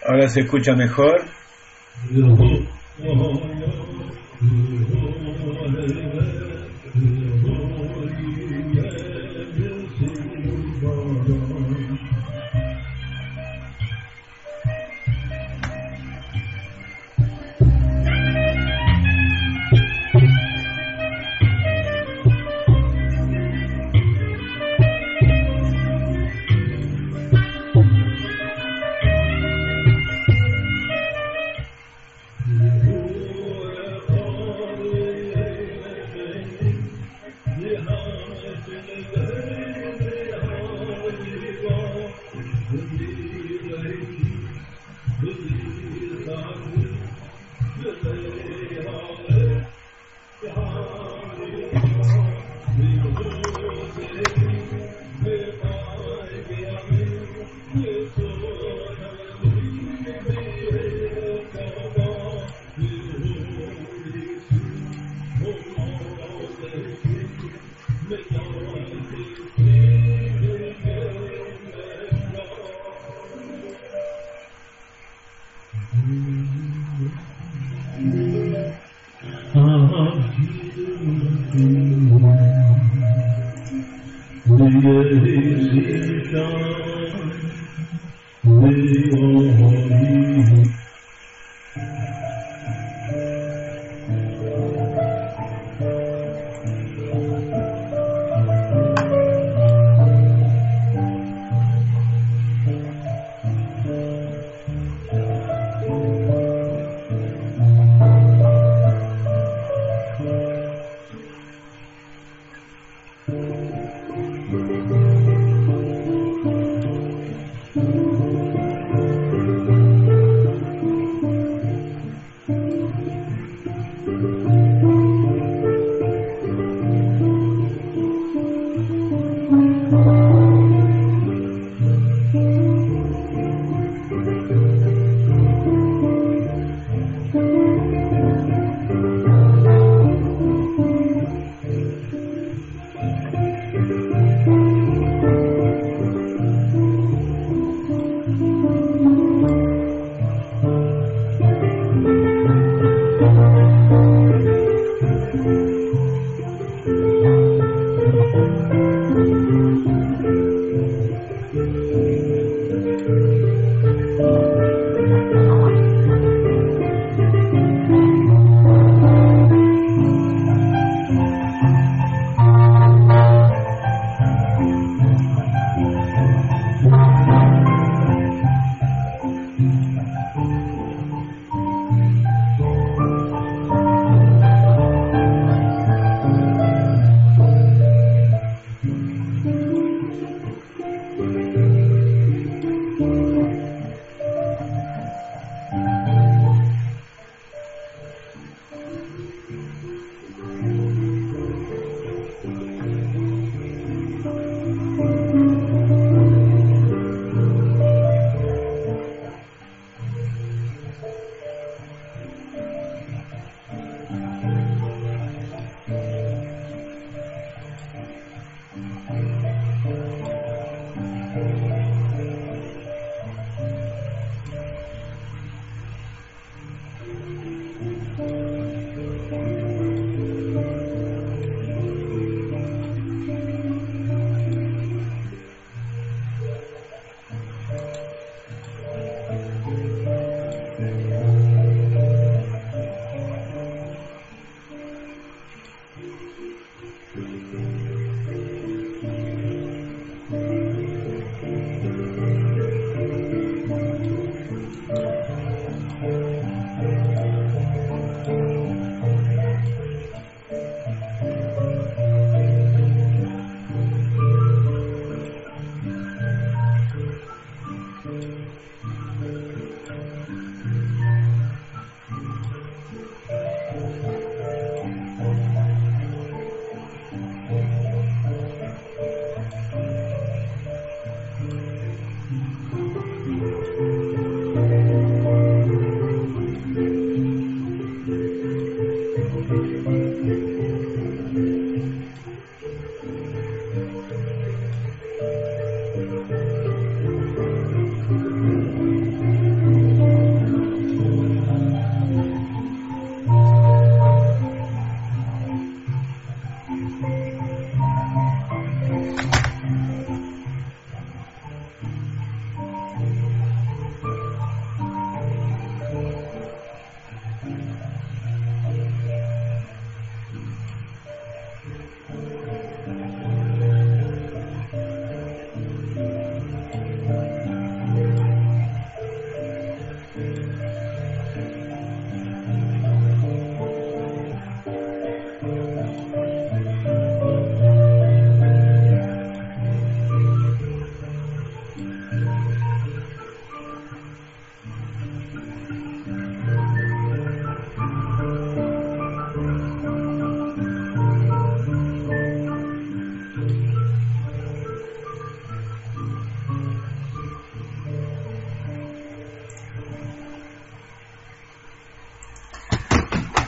Ahora se escucha mejor.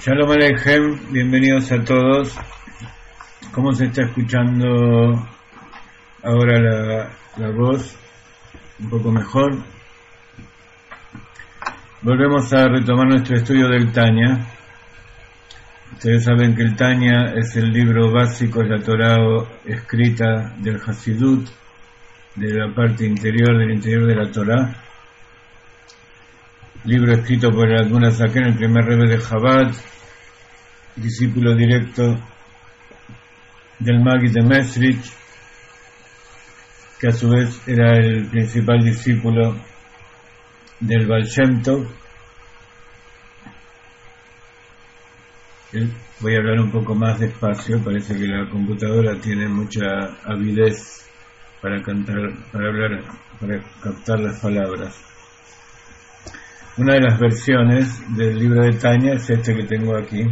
Shalom Aleichem, bienvenidos a todos. ¿Cómo se está escuchando ahora la voz? ¿Un poco mejor? Volvemos a retomar nuestro estudio del Tanya. Ustedes saben que el Tanya es el libro básico de la Torá escrita del Hasidut, de la parte interior de la Torá. Libro escrito por el Admor Hazaken, el primer rebbe de Chabad, discípulo directo del Maggid de Mesrich, que a su vez era el principal discípulo del Baal Shem Tov. Voy a hablar un poco más despacio, parece que la computadora tiene mucha avidez para hablar, para captar las palabras. Una de las versiones del libro de Tanya es este que tengo aquí,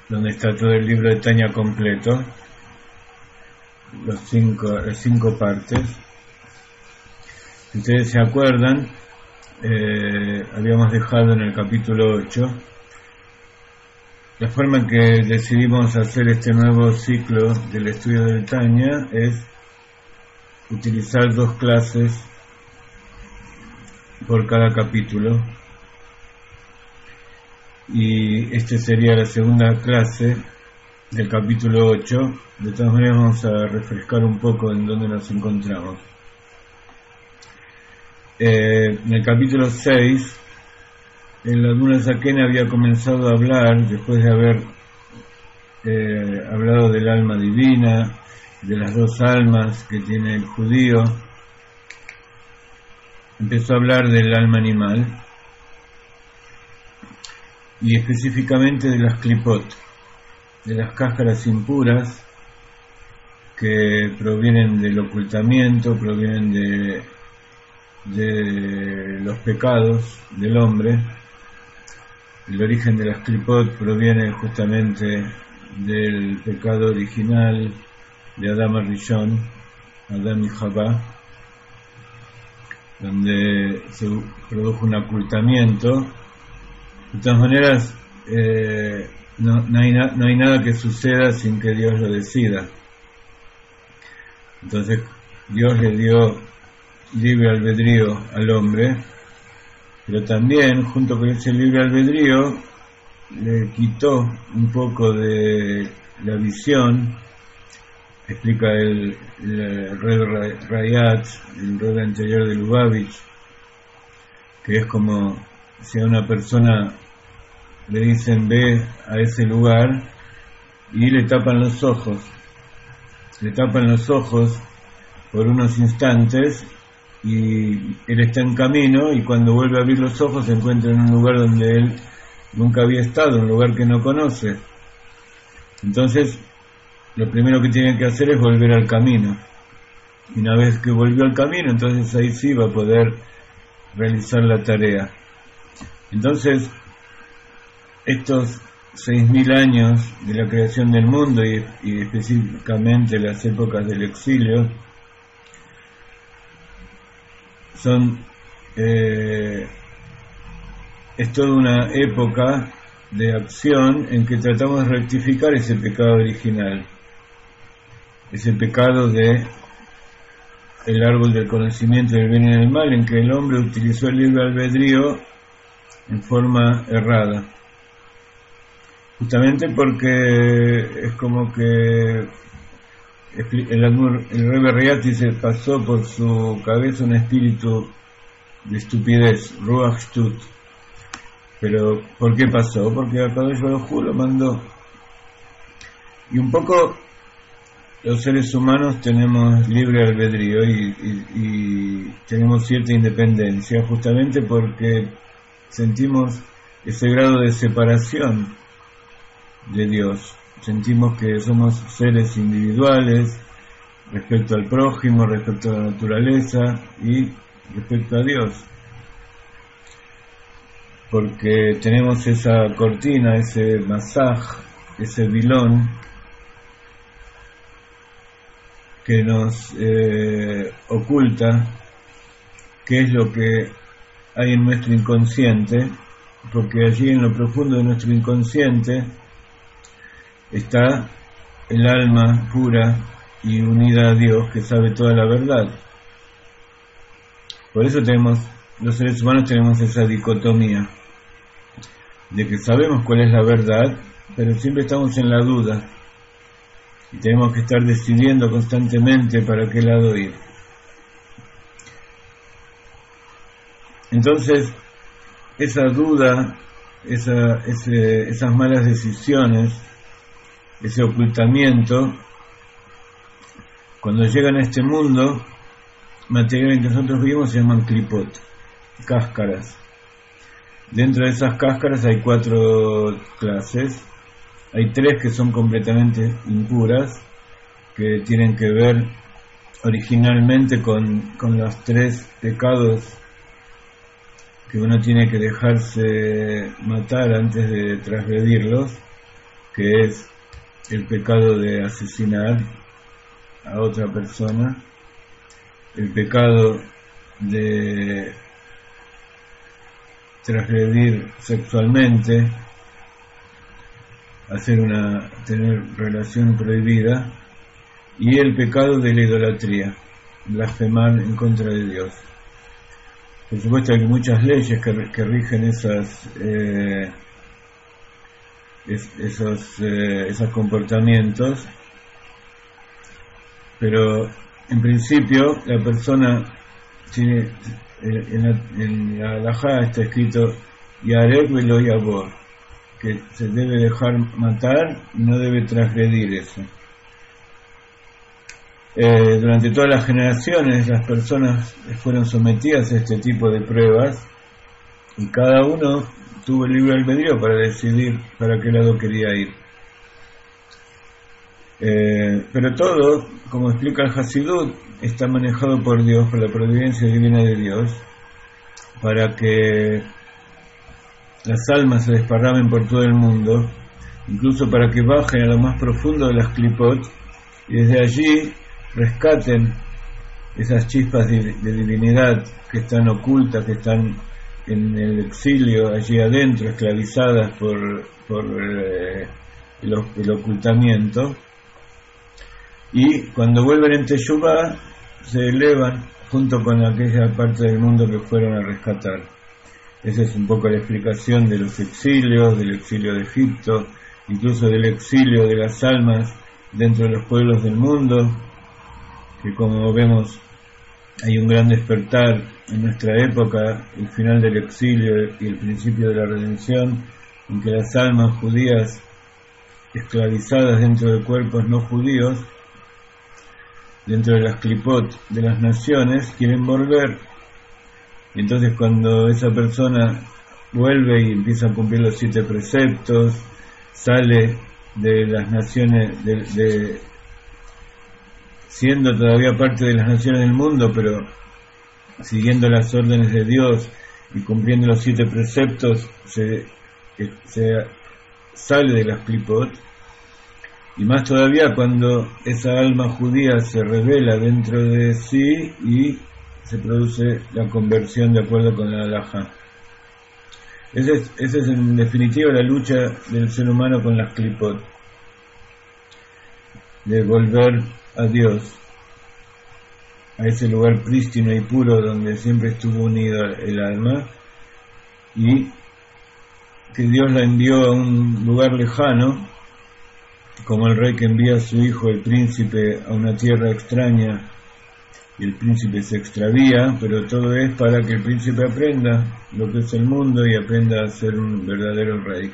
donde está todo el libro de Tanya completo, las cinco partes. Si ustedes se acuerdan, habíamos dejado en el capítulo 8. La forma en que decidimos hacer este nuevo ciclo del estudio del Tanya es utilizar 2 clases por cada capítulo, y este sería la segunda clase del capítulo 8. De todas maneras vamos a refrescar un poco en dónde nos encontramos. En el capítulo 6 el Admor Hazaken había comenzado a hablar, después de haber hablado del alma divina, de las 2 almas que tiene el judío. Empezó a hablar del alma animal y específicamente de las klipot, de las cáscaras impuras que provienen del ocultamiento, provienen de los pecados del hombre. El origen de las klipot proviene justamente del pecado original de Adam Rishon, Adán y Javá, donde se produjo un ocultamiento. De todas maneras, no hay nada que suceda sin que Dios lo decida. Entonces Dios le dio libre albedrío al hombre, pero también junto con ese libre albedrío le quitó un poco de la visión. Explica el Rebbe Rayat, el Rebbe anterior de Lubavitch, que es como si a una persona le dicen ve a ese lugar y le tapan los ojos por unos instantes, y él está en camino, y cuando vuelve a abrir los ojos se encuentra en un lugar donde él nunca había estado, un lugar que no conoce. Entonces lo primero que tiene que hacer es volver al camino, y una vez que volvió al camino, entonces ahí sí va a poder realizar la tarea. Entonces estos 6.000 años de la creación del mundo, y específicamente las épocas del exilio, es toda una época de acción en que tratamos de rectificar ese pecado original, ese pecado de el árbol del conocimiento del bien y del mal, en que el hombre utilizó el libre albedrío en forma errada, justamente porque es como que el Rebbe Rayat se pasó por su cabeza un espíritu de estupidez, Ruach Shtut. Pero ¿por qué pasó? Porque Akadosh Baruj Hu lo mandó. Y un poco los seres humanos tenemos libre albedrío y tenemos cierta independencia, justamente porque sentimos ese grado de separación de Dios. Sentimos que somos seres individuales respecto al prójimo, respecto a la naturaleza y respecto a Dios, porque tenemos esa cortina, ese masaj, ese vilón que nos oculta qué es lo que hay en nuestro inconsciente, porque allí en lo profundo de nuestro inconsciente está el alma pura y unida a Dios que sabe toda la verdad. Por eso los seres humanos tenemos esa dicotomía de que sabemos cuál es la verdad, pero siempre estamos en la duda y tenemos que estar decidiendo constantemente para qué lado ir. Entonces, esa duda, esas malas decisiones, ese ocultamiento, cuando llegan a este mundo material en que nosotros vivimos, se llaman klipot, cáscaras. Dentro de esas cáscaras hay 4 clases. Hay 3 que son completamente impuras, que tienen que ver originalmente con los 3 pecados que uno tiene que dejarse matar antes de transgredirlos, que es el pecado de asesinar a otra persona, el pecado de transgredir sexualmente, tener relación prohibida, y el pecado de la idolatría, blasfemar en contra de Dios. Por supuesto hay muchas leyes que rigen esos comportamientos, pero en principio la persona tiene, en la halajá está escrito Yarek velo yabor, que se debe dejar matar y no debe transgredir eso. Durante todas las generaciones las personas fueron sometidas a este tipo de pruebas y cada uno tuvo el libre albedrío para decidir para qué lado quería ir. Pero todo, como explica el Hasidut, está manejado por Dios, por la providencia divina de Dios, para que las almas se desparramen por todo el mundo, incluso para que bajen a lo más profundo de las klipot y desde allí rescaten esas chispas de divinidad que están ocultas, que están en el exilio allí adentro, esclavizadas por el ocultamiento, y cuando vuelven en Teshuvá se elevan junto con aquella parte del mundo que fueron a rescatar. Esa es un poco la explicación de los exilios, del exilio de Egipto, incluso del exilio de las almas dentro de los pueblos del mundo, que como vemos hay un gran despertar en nuestra época, el final del exilio y el principio de la redención, en que las almas judías esclavizadas dentro de cuerpos no judíos, dentro de las klipot de las naciones, quieren volver. Y entonces cuando esa persona vuelve y empieza a cumplir los 7 preceptos, sale de las naciones, siendo todavía parte de las naciones del mundo, pero siguiendo las órdenes de Dios y cumpliendo los 7 preceptos, se sale de las klipot. Y más todavía cuando esa alma judía se revela dentro de sí y se produce la conversión de acuerdo con la halajá. Esa es en definitiva la lucha del ser humano con las klipot, de volver a Dios, a ese lugar prístino y puro donde siempre estuvo unido el alma, y que Dios la envió a un lugar lejano, como el rey que envía a su hijo, el príncipe, a una tierra extraña, y el príncipe se extravía, pero todo es para que el príncipe aprenda lo que es el mundo y aprenda a ser un verdadero rey.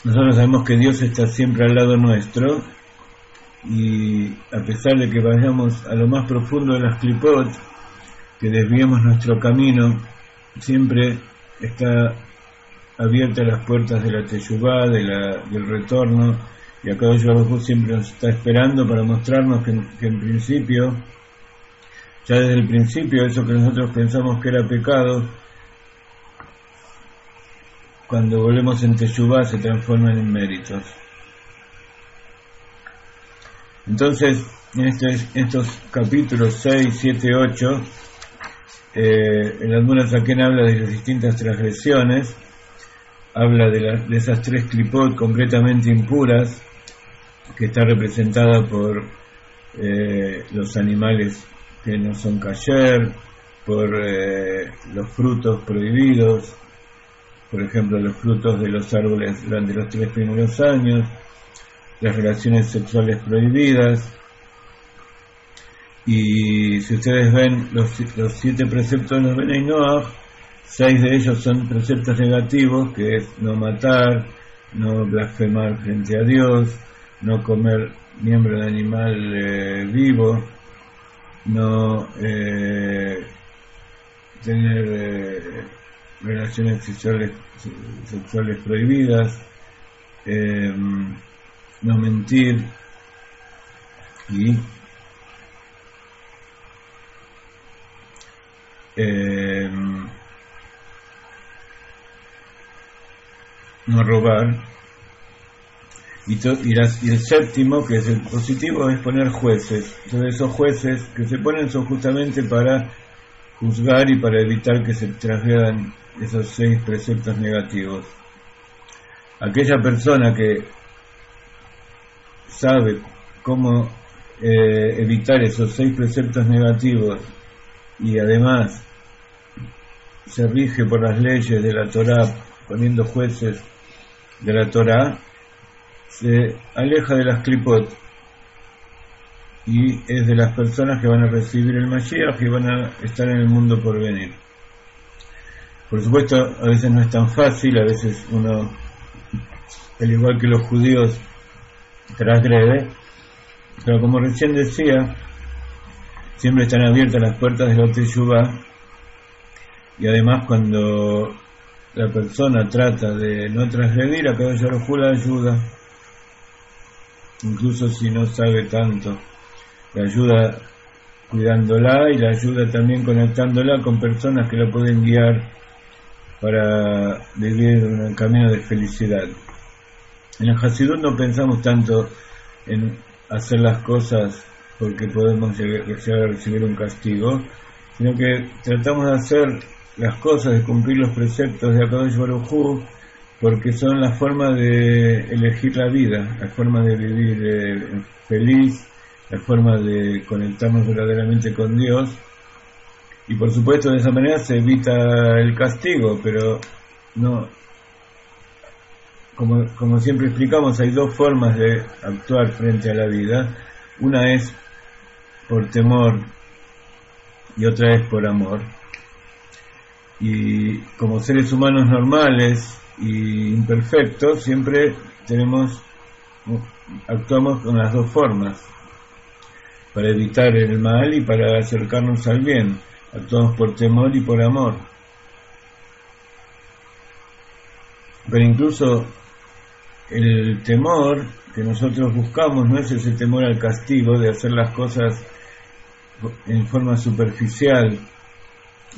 Nosotros sabemos que Dios está siempre al lado nuestro, y a pesar de que vayamos a lo más profundo de las klipot, que desviemos nuestro camino, siempre está abierta las puertas de la teshuvá, del retorno, y Akadosh Baruj Hu siempre nos está esperando para mostrarnos que en principio, ya desde el principio, eso que nosotros pensamos que era pecado, cuando volvemos en teshuvá se transforman en méritos. Entonces, en estos capítulos 6, 7, 8, el Admura Zaken habla de las distintas transgresiones, habla de esas 3 klipot completamente impuras, que está representada por los animales que no son kasher, por los frutos prohibidos, por ejemplo los frutos de los árboles durante los 3 primeros años, las relaciones sexuales prohibidas. Y si ustedes ven los 7 preceptos de los Benei Noach, 6 de ellos son preceptos negativos, que es no matar, no blasfemar frente a Dios, no comer miembro de animal vivo, no tener relaciones sexuales prohibidas, no mentir y no robar. Y el séptimo, que es el positivo, es poner jueces. Entonces esos jueces que se ponen son justamente para juzgar y para evitar que se transgredan esos 6 preceptos negativos. Aquella persona que sabe cómo evitar esos 6 preceptos negativos y además se rige por las leyes de la Torá, poniendo jueces de la Torá, se aleja de las klipot y es de las personas que van a recibir el Mashiach y van a estar en el mundo por venir. Por supuesto, a veces no es tan fácil, a veces uno, al igual que los judíos, transgrede, pero como recién decía, siempre están abiertas las puertas de la Teshuvá, y además cuando la persona trata de no transgredir, a cada Baruj la ayuda, incluso si no sabe tanto, la ayuda cuidándola y la ayuda también conectándola con personas que la pueden guiar para vivir un camino de felicidad. En el Hasidut no pensamos tanto en hacer las cosas porque podemos llegar a recibir un castigo, sino que tratamos de hacer las cosas, de cumplir los preceptos de Akadosh Baruj Hu, porque son la forma de elegir la vida, la forma de vivir feliz, la forma de conectarnos verdaderamente con Dios. Y por supuesto de esa manera se evita el castigo, pero no, como siempre explicamos, hay 2 formas de actuar frente a la vida. Una es por temor y otra es por amor. Y como seres humanos normales y imperfectos, siempre actuamos con las 2 formas, para evitar el mal y para acercarnos al bien. Actuamos por temor y por amor. Pero incluso el temor que nosotros buscamos no es ese temor al castigo de hacer las cosas en forma superficial,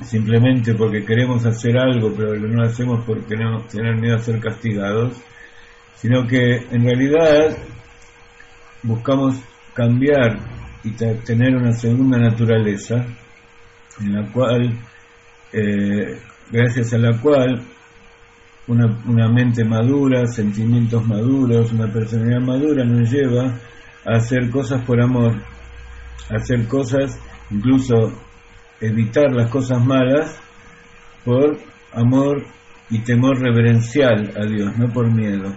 simplemente porque queremos hacer algo, pero no lo hacemos porque queremos tener miedo a ser castigados, sino que en realidad buscamos cambiar y tener una segunda naturaleza, en la cual, gracias a la cual una mente madura, sentimientos maduros, una personalidad madura nos lleva a hacer cosas por amor, a hacer cosas, incluso evitar las cosas malas por amor y temor reverencial a Dios, no por miedo,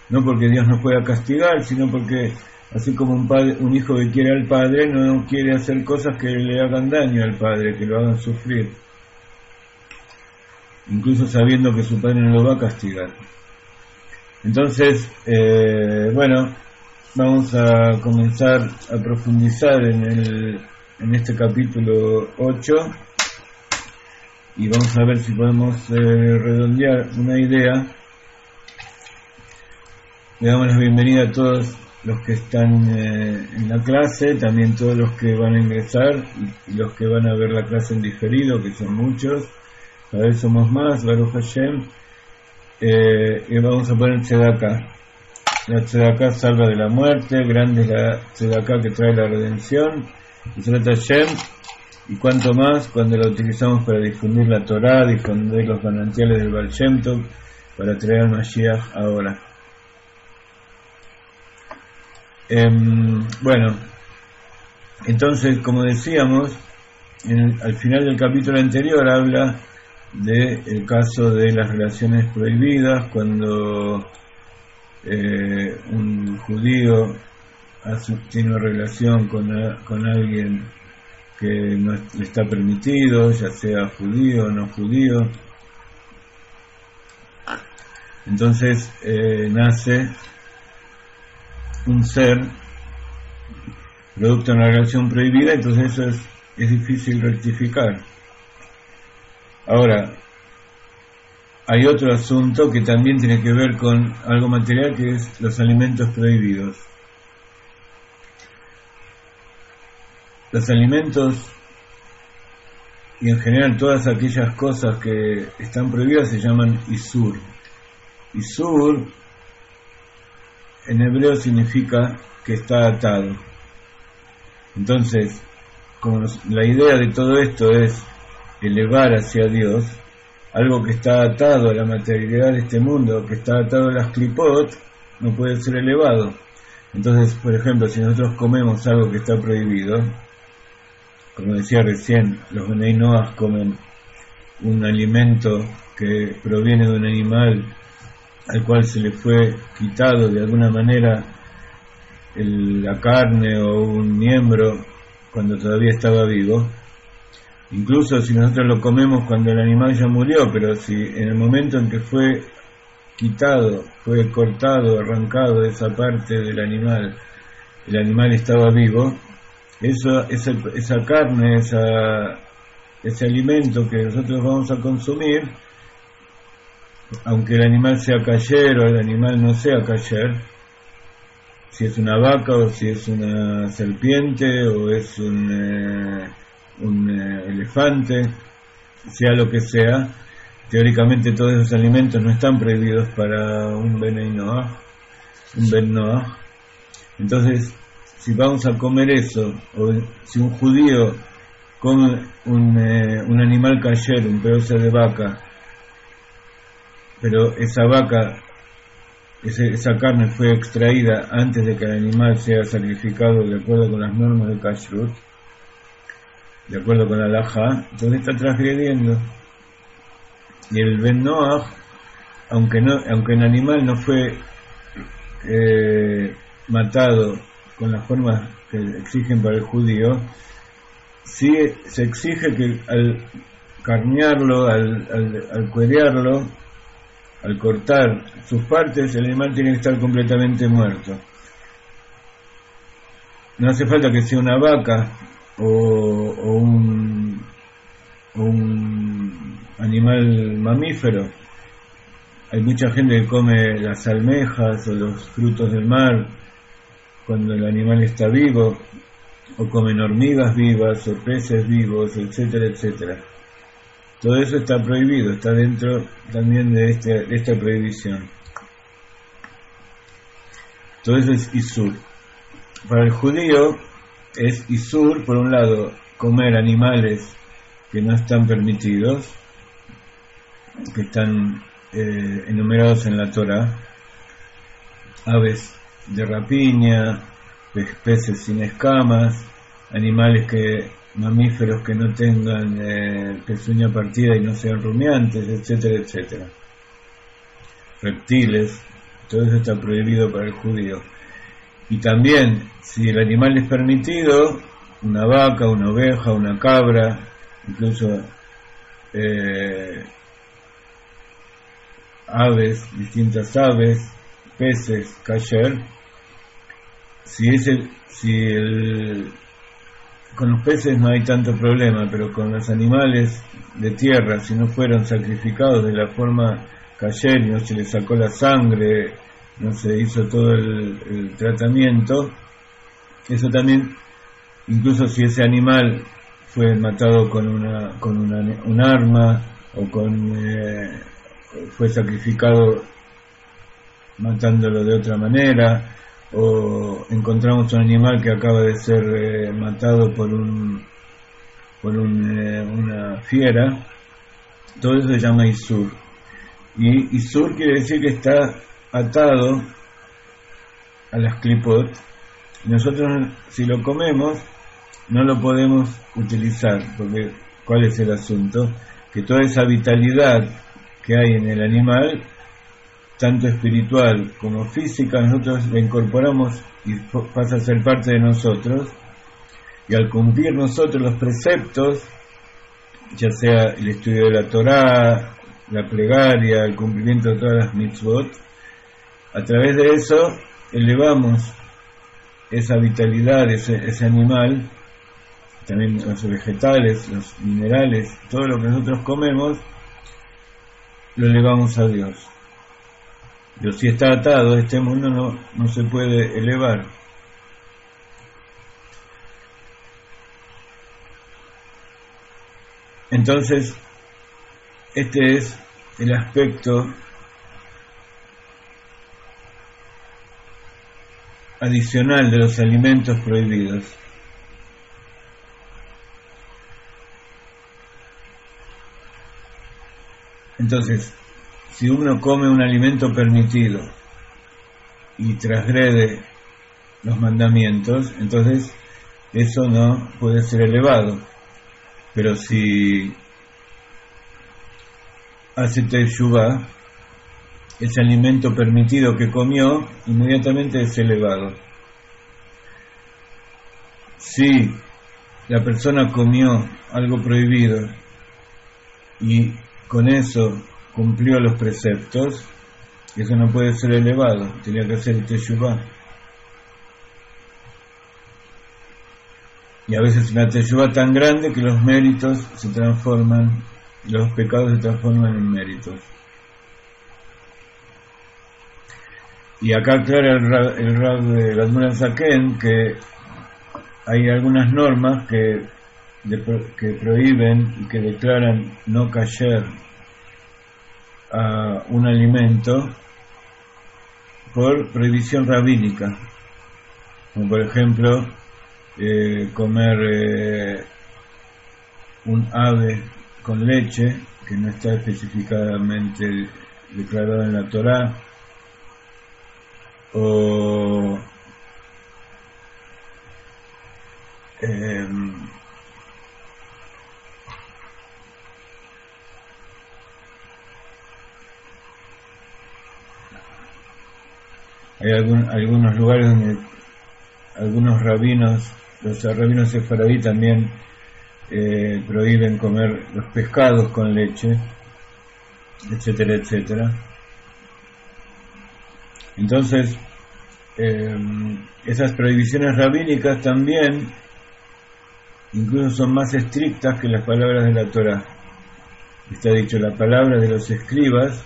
no porque Dios nos pueda castigar, sino porque así como un hijo que quiere al padre no quiere hacer cosas que le hagan daño al padre, que lo hagan sufrir, incluso sabiendo que su padre no lo va a castigar. Entonces, bueno, vamos a comenzar a profundizar en este capítulo 8 y vamos a ver si podemos redondear una idea. Le damos la bienvenida a todos los que están en la clase, también todos los que van a ingresar y los que van a ver la clase en diferido, que son muchos. Cada vez somos más, Baruch Hashem. Y vamos a poner Tzedakah. La Tzedakah salva de la muerte, grande es la Tzedakah que trae la redención. Hashem, y cuanto más cuando la utilizamos para difundir la Torá, difundir los manantiales del Baal Shem Tov, para traer al Mashiach ahora. Bueno, entonces, como decíamos, al final del capítulo anterior habla del caso de las relaciones prohibidas, cuando un judío tiene una relación con alguien que no le está permitido, ya sea judío o no judío. Entonces nace un ser producto de una relación prohibida, entonces eso es difícil rectificar. Ahora, hay otro asunto que también tiene que ver con algo material, que es los alimentos prohibidos. Los alimentos y en general todas aquellas cosas que están prohibidas se llaman isur. Isur en hebreo significa que está atado. Entonces, como la idea de todo esto es elevar hacia Dios, algo que está atado a la materialidad de este mundo, que está atado a las klipot, no puede ser elevado. Entonces, por ejemplo, si nosotros comemos algo que está prohibido, como decía recién, los Benei Noach comen un alimento que proviene de un animal al cual se le fue quitado de alguna manera la carne o un miembro cuando todavía estaba vivo. Incluso si nosotros lo comemos cuando el animal ya murió, pero si en el momento en que fue quitado, fue cortado, arrancado de esa parte del animal, el animal estaba vivo, esa carne, ese alimento que nosotros vamos a consumir, aunque el animal sea kasher o el animal no sea kasher, si es una vaca o si es una serpiente o es un elefante, sea lo que sea, teóricamente todos esos alimentos no están prohibidos para un Benei Noach, un Ben Noach. Entonces, si vamos a comer eso, o si un judío come un animal kasher, un pedazo de vaca, pero esa vaca, esa carne fue extraída antes de que el animal sea sacrificado de acuerdo con las normas de kashrut, de acuerdo con la halajá, entonces está transgrediendo. Y el Ben Noach, aunque el animal no fue matado con las formas que exigen para el judío, sí se exige que al carnearlo, al cuerearlo, al cortar sus partes, el animal tiene que estar completamente muerto. No hace falta que sea una vaca o un animal mamífero. Hay mucha gente que come las almejas o los frutos del mar cuando el animal está vivo, o comen hormigas vivas o peces vivos, etcétera, etcétera. Todo eso está prohibido, está dentro también de esta prohibición. Todo eso es isur. Para el judío es isur, por un lado, comer animales que no están permitidos, que están enumerados en la Torá, aves de rapiña, peces sin escamas, animales mamíferos que no tengan pezuña partida y no sean rumiantes, etcétera, etcétera. Reptiles, todo eso está prohibido para el judío. Y también, si el animal es permitido, una vaca, una oveja, una cabra, incluso aves, distintas aves, peces, kasher, con los peces no hay tanto problema, pero con los animales de tierra, si no fueron sacrificados de la forma kasher, no se les sacó la sangre, no se hizo todo el tratamiento, eso también, incluso si ese animal fue matado con un arma o fue sacrificado matándolo de otra manera, o encontramos un animal que acaba de ser matado por un por una fiera, todo eso se llama Isur. Y Isur quiere decir que está atado a las klipot. Nosotros, si lo comemos, no lo podemos utilizar, porque ¿cuál es el asunto? Que toda esa vitalidad que hay en el animal, tanto espiritual como física, nosotros la incorporamos y pasa a ser parte de nosotros, y al cumplir nosotros los preceptos, ya sea el estudio de la Torá, la plegaria, el cumplimiento de todas las mitzvot, a través de eso elevamos esa vitalidad, ese animal, también los vegetales, los minerales, todo lo que nosotros comemos, lo elevamos a Dios. Pero si está atado, este mundo no se puede elevar. Entonces, este es el aspecto adicional de los alimentos prohibidos. Entonces, si uno come un alimento permitido y transgrede los mandamientos, entonces eso no puede ser elevado. Pero si hace teshuvá, ese alimento permitido que comió, inmediatamente es elevado. Si la persona comió algo prohibido y con eso cumplió los preceptos, eso no puede ser elevado, tenía que hacer teshuvá. Y a veces una teshuvá tan grande que los méritos se transforman, los pecados se transforman en méritos. Y acá aclara el Rab de Admor HaZaken que hay algunas normas que prohíben y que declaran no kasher a un alimento por prohibición rabínica, como por ejemplo comer un ave con leche, que no está específicamente declarado en la Torá, o hay algunos lugares donde algunos rabinos, los rabinos sefaradí también prohíben comer los pescados con leche, etcétera, etcétera. Entonces, esas prohibiciones rabínicas también incluso son más estrictas que las palabras de la Torá. Está dicho, la palabra de los escribas,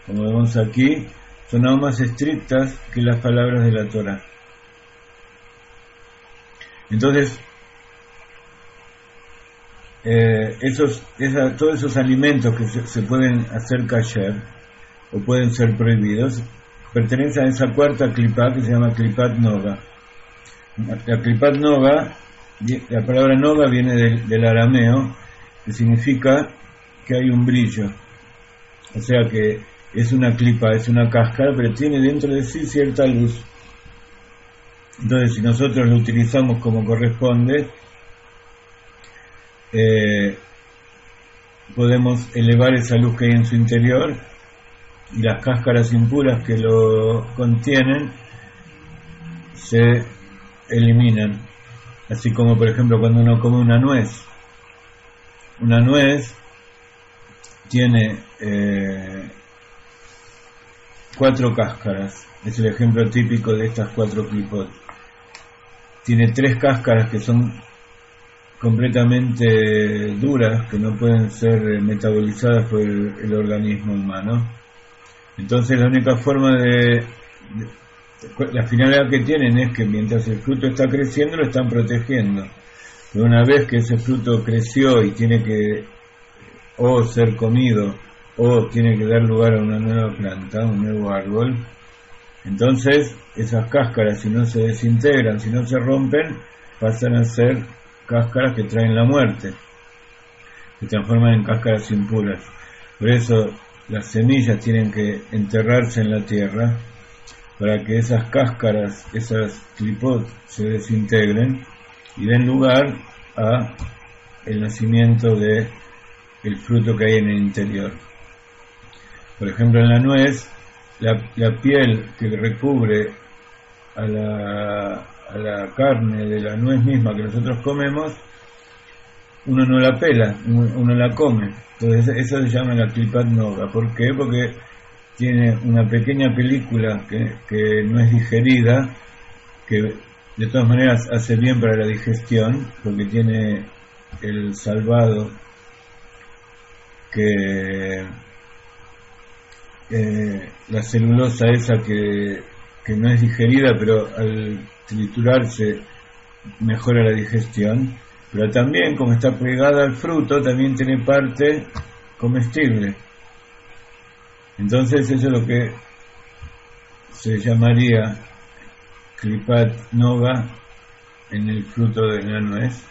como vemos aquí, son aún más estrictas que las palabras de la Torá. Entonces, todos esos alimentos que se pueden hacer kasher o pueden ser prohibidos pertenecen a esa cuarta klipá que se llama klipat noga. La klipat noga, la palabra noga viene del arameo, que significa que hay un brillo, o sea que es una klipa, es una cáscara, pero tiene dentro de sí cierta luz. Entonces, si nosotros lo utilizamos como corresponde, podemos elevar esa luz que hay en su interior, y las cáscaras impuras que lo contienen se eliminan. Así como, por ejemplo, cuando uno come una nuez tiene 4 cáscaras. Es el ejemplo típico de estas 4 klipot. Tiene 3 cáscaras que son completamente duras, que no pueden ser metabolizadas por el organismo humano. Entonces la única forma la finalidad que tienen es que mientras el fruto está creciendo lo están protegiendo. Pero una vez que ese fruto creció y tiene que o ser comido o tiene que dar lugar a una nueva planta, un nuevo árbol, entonces esas cáscaras, si no se desintegran, si no se rompen, pasan a ser cáscaras que traen la muerte, se transforman en cáscaras impuras. Por eso las semillas tienen que enterrarse en la tierra para que esas cáscaras, esas clipot, se desintegren y den lugar a el nacimiento de el fruto que hay en el interior. Por ejemplo, en la nuez, la piel que recubre a la carne de la nuez misma que nosotros comemos, uno no la pela, uno la come. Entonces eso se llama la klipat noga. ¿Por qué? Porque tiene una pequeña película que no es digerida, que de todas maneras hace bien para la digestión, porque tiene el salvado que la celulosa esa que no es digerida, pero al triturarse mejora la digestión. Pero también, como está pegada al fruto, también tiene parte comestible. Entonces eso es lo que se llamaría klipat noga en el fruto de la nuez.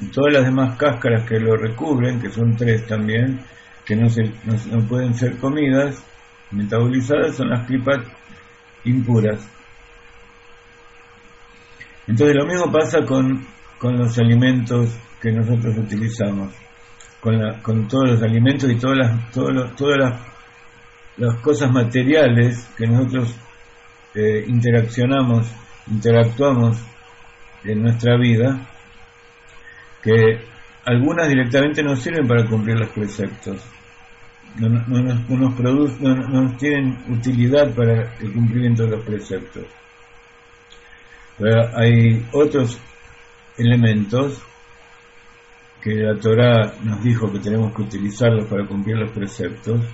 Y todas las demás cáscaras que lo recubren, que son 3 también, que no pueden ser comidas, metabolizadas, son las klipat impuras. Entonces lo mismo pasa con los alimentos que nosotros utilizamos, con todos los alimentos y todas las cosas materiales que nosotros interactuamos en nuestra vida, que algunas directamente no sirven para cumplir los preceptos, no nos tienen utilidad para el cumplimiento de los preceptos. Pero hay otros elementos que la Torá nos dijo que tenemos que utilizarlos para cumplir los preceptos,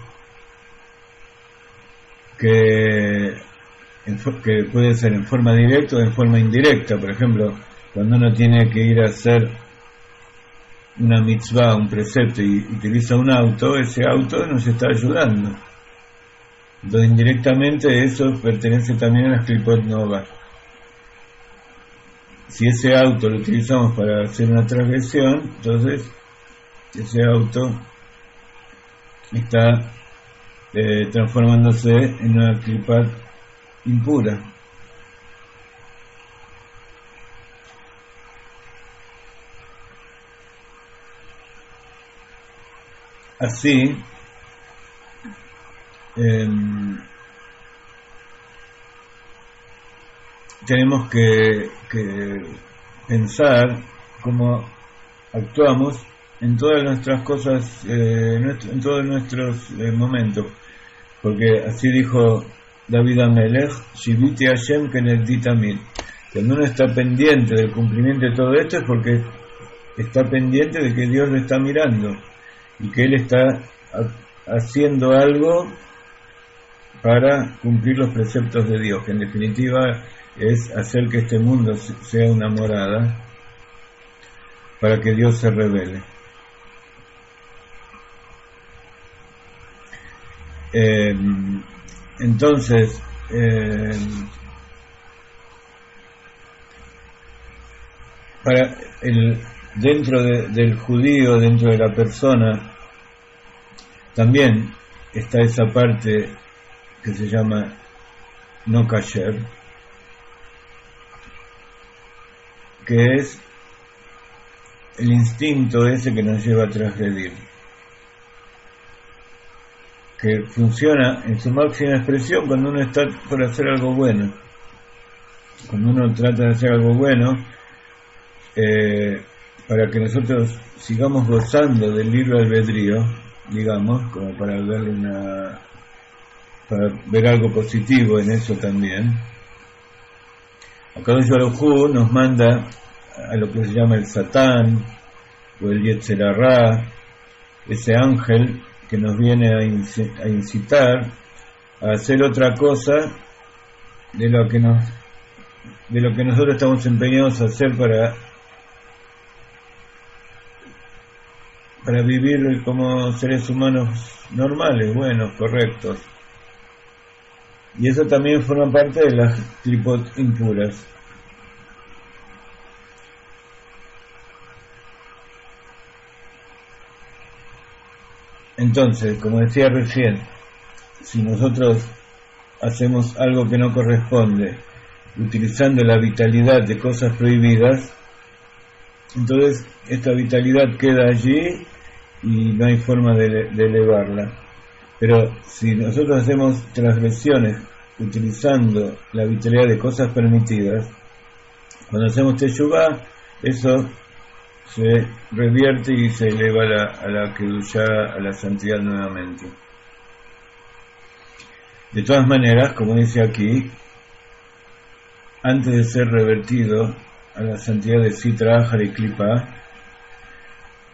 que puede ser en forma directa o en forma indirecta. Por ejemplo, cuando uno tiene que ir a hacer una mitzvah, un precepto, y utiliza un auto, ese auto nos está ayudando. Entonces indirectamente eso pertenece también a las klipot noga. Si ese auto lo utilizamos para hacer una transgresión, entonces ese auto está transformándose en una klipat impura. Así, tenemos que pensar cómo actuamos en todas nuestras cosas, en todos nuestros momentos, porque así dijo David Amelech, Shiviti Hashem Kenegdi Tamid. Cuando uno está pendiente del cumplimiento de todo esto es porque está pendiente de que Dios lo está mirando y que Él está haciendo algo para cumplir los preceptos de Dios, que en definitiva es hacer que este mundo sea una morada para que Dios se revele. Entonces, dentro del judío, dentro de la persona, también está esa parte que se llama no kasher, que es el instinto ese que nos lleva a transgredir, que funciona en su máxima expresión cuando uno está por hacer algo bueno, cuando uno trata de hacer algo bueno, para que nosotros sigamos gozando del libre albedrío, digamos, como para ver algo positivo en eso también. Akadosh Baruj Hu nos manda a lo que se llama el Satán o el Yetzer Hará, ese ángel que nos viene a incitar a hacer otra cosa de lo que nosotros estamos empeñados a hacer para vivir como seres humanos normales, buenos, correctos. Y eso también forma parte de las klipot impuras. Entonces, como decía recién, si nosotros hacemos algo que no corresponde, utilizando la vitalidad de cosas prohibidas, entonces esta vitalidad queda allí y no hay forma de elevarla. Pero si nosotros hacemos transgresiones utilizando la vitalidad de cosas permitidas, cuando hacemos teshuvá, eso se revierte y se eleva a la kedushá, a la santidad nuevamente. De todas maneras, como dice aquí, antes de ser revertido a la santidad de Sitra Achra y Klipa,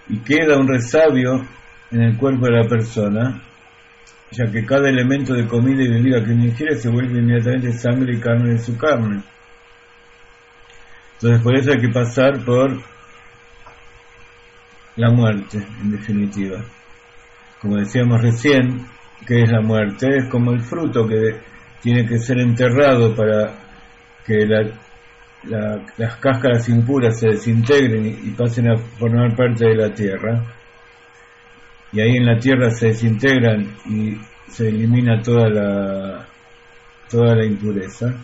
y queda un resabio en el cuerpo de la persona, ya que cada elemento de comida y bebida que uno ingiere se vuelve inmediatamente sangre y carne de su carne. Entonces por eso hay que pasar por la muerte, en definitiva. Como decíamos recién, ¿qué es la muerte? Es como el fruto que tiene que ser enterrado para que las cáscaras impuras se desintegren y pasen a formar parte de la tierra. Y ahí en la tierra se desintegran y se elimina toda la impureza.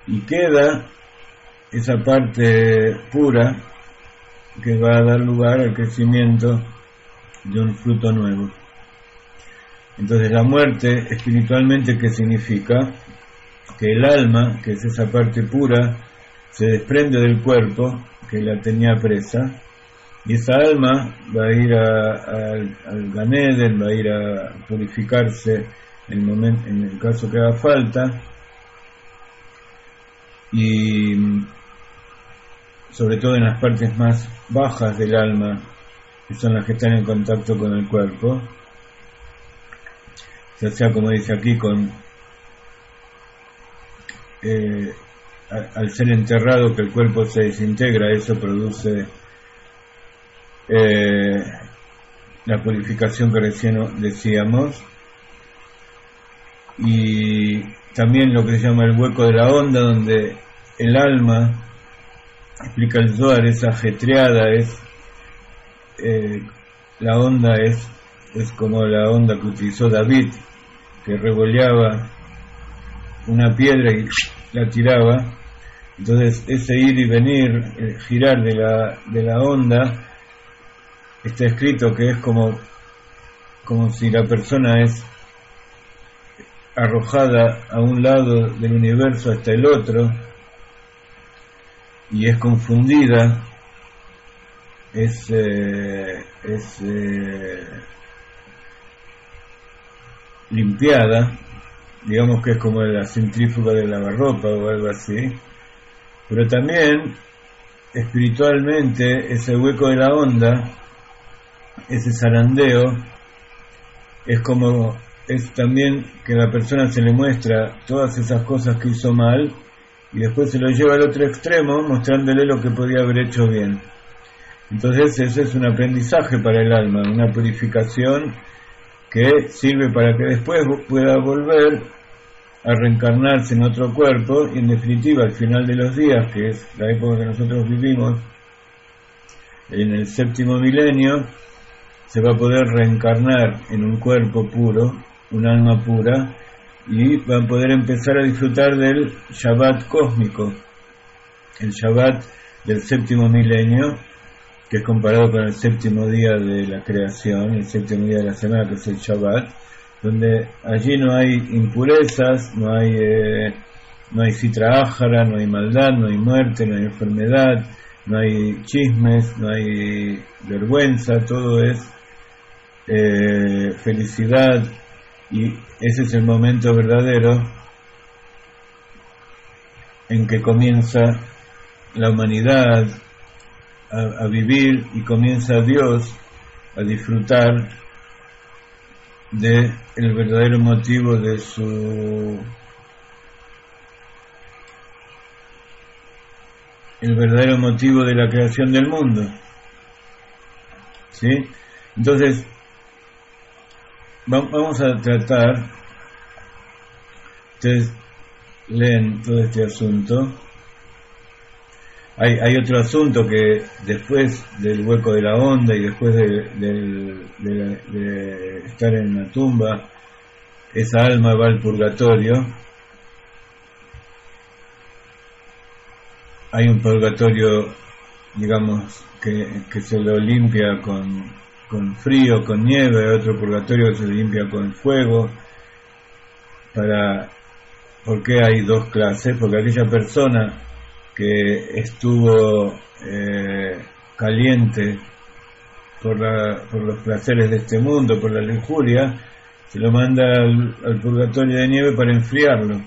Y queda esa parte pura que va a dar lugar al crecimiento de un fruto nuevo. Entonces la muerte espiritualmente, ¿qué significa? Que el alma, que es esa parte pura, se desprende del cuerpo que la tenía presa, y esa alma va a ir al Gan Eden, va a ir a purificarse en el caso que haga falta, y sobre todo en las partes más bajas del alma, que son las que están en contacto con el cuerpo, ya sea, como dice aquí, al ser enterrado, que el cuerpo se desintegra, eso produce la purificación que recién decíamos, y también lo que se llama el hueco de la onda, donde el alma, explica el Zohar, es ajetreada, la onda es como la onda que utilizó David, que revoleaba una piedra y la tiraba. Entonces ese ir y venir, girar de la onda, está escrito que es como si la persona es arrojada a un lado del universo hasta el otro y es confundida, es limpiada, digamos que es como la centrífuga de lavarropa o algo así. Pero también espiritualmente ese hueco de la onda, ese zarandeo, es también que a la persona se le muestra todas esas cosas que hizo mal y después se lo lleva al otro extremo mostrándole lo que podía haber hecho bien. Entonces ese es un aprendizaje para el alma, una purificación que sirve para que después pueda volver a reencarnarse en otro cuerpo y en definitiva al final de los días, que es la época que nosotros vivimos, en el 7º milenio, se va a poder reencarnar en un cuerpo puro, un alma pura, y va a poder empezar a disfrutar del Shabbat cósmico, el Shabbat del 7º milenio, que es comparado con el 7º día de la creación, el 7º día de la semana, que es el Shabbat, donde allí no hay impurezas, no hay Sitra Achra, no hay maldad, no hay muerte, no hay enfermedad, no hay chismes, no hay vergüenza, todo es felicidad, y ese es el momento verdadero en que comienza la humanidad a vivir y comienza Dios a disfrutar de el verdadero motivo de la creación del mundo. ¿Sí? Entonces vamos a tratar, ustedes leen todo este asunto, Hay otro asunto que después del hueco de la onda y después de estar en la tumba, esa alma va al purgatorio. Hay un purgatorio, digamos, que se lo limpia con frío, con nieve, hay otro purgatorio que se lo limpia con fuego. ¿Por qué hay dos clases? Porque aquella persona que estuvo caliente por los placeres de este mundo, por la lujuria, se lo manda al purgatorio de nieve para enfriarlo.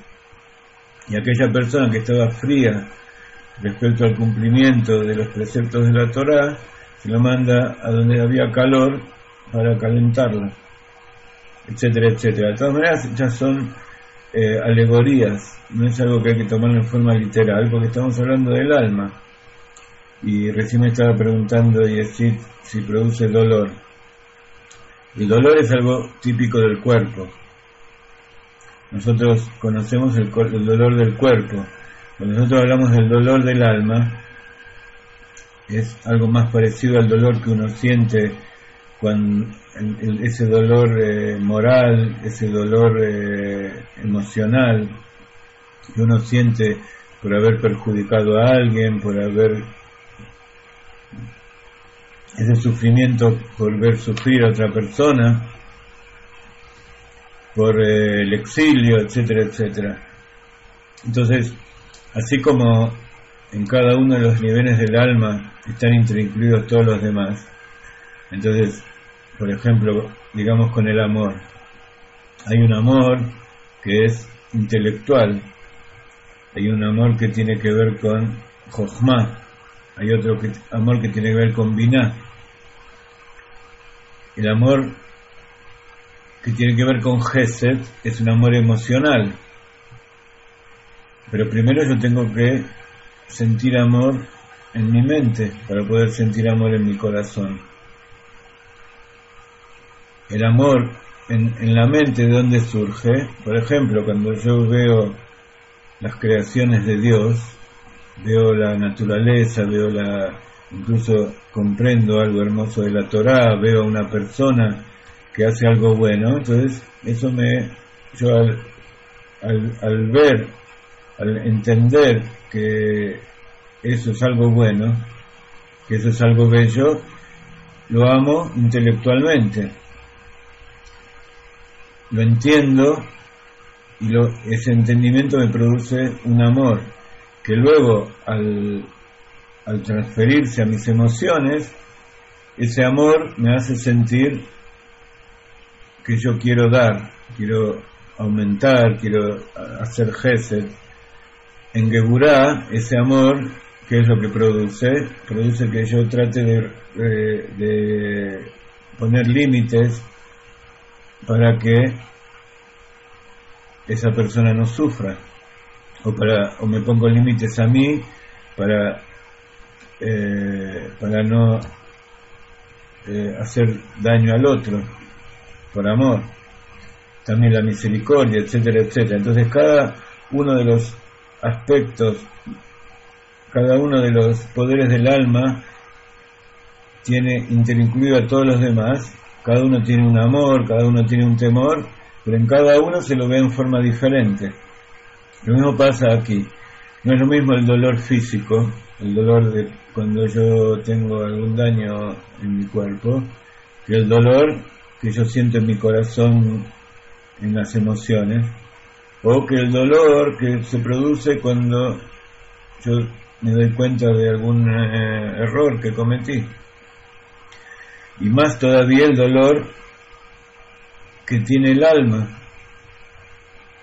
Y aquella persona que estaba fría respecto al cumplimiento de los preceptos de la Torá, se lo manda a donde había calor para calentarlo, etcétera, etcétera. De todas maneras, ya son alegorías, no es algo que hay que tomarlo en forma literal, porque estamos hablando del alma. Y recién me estaba preguntando Yesid si produce dolor. El dolor es algo típico del cuerpo. Nosotros conocemos el dolor del cuerpo. Cuando nosotros hablamos del dolor del alma, es algo más parecido al dolor que uno siente cuando ese dolor moral, ese dolor emocional que uno siente por haber perjudicado a alguien, por haber ese sufrimiento por ver sufrir a otra persona, por el exilio, etcétera, etcétera. Entonces, así como en cada uno de los niveles del alma están incluidos todos los demás, entonces, por ejemplo, digamos con el amor, hay un amor que es intelectual, hay un amor que tiene que ver con Jochma, hay otro amor que tiene que ver con Binah. El amor que tiene que ver con Gesed es un amor emocional, pero primero yo tengo que sentir amor en mi mente para poder sentir amor en mi corazón. El amor en la mente, ¿de dónde surge? Por ejemplo, cuando yo veo las creaciones de Dios, veo la naturaleza, incluso comprendo algo hermoso de la Torá, veo a una persona que hace algo bueno, entonces eso yo al ver, al entender que eso es algo bueno, que eso es algo bello, lo amo intelectualmente, lo entiendo y ese entendimiento me produce un amor que luego al transferirse a mis emociones, ese amor me hace sentir que yo quiero dar, quiero aumentar, quiero hacer gesed. En Geburá, ese amor, ¿qué es lo que produce? Produce que yo trate de poner límites para que esa persona no sufra, o me pongo límites a mí para no hacer daño al otro, por amor. También la misericordia, etcétera, etcétera. Entonces cada uno de los aspectos, cada uno de los poderes del alma tiene interincluido a todos los demás. Cada uno tiene un amor, cada uno tiene un temor, pero en cada uno se lo ve en forma diferente. Lo mismo pasa aquí. No es lo mismo el dolor físico, el dolor de cuando yo tengo algún daño en mi cuerpo, que el dolor que yo siento en mi corazón, en las emociones, o que el dolor que se produce cuando yo me doy cuenta de algún error que cometí. Y más todavía el dolor que tiene el alma,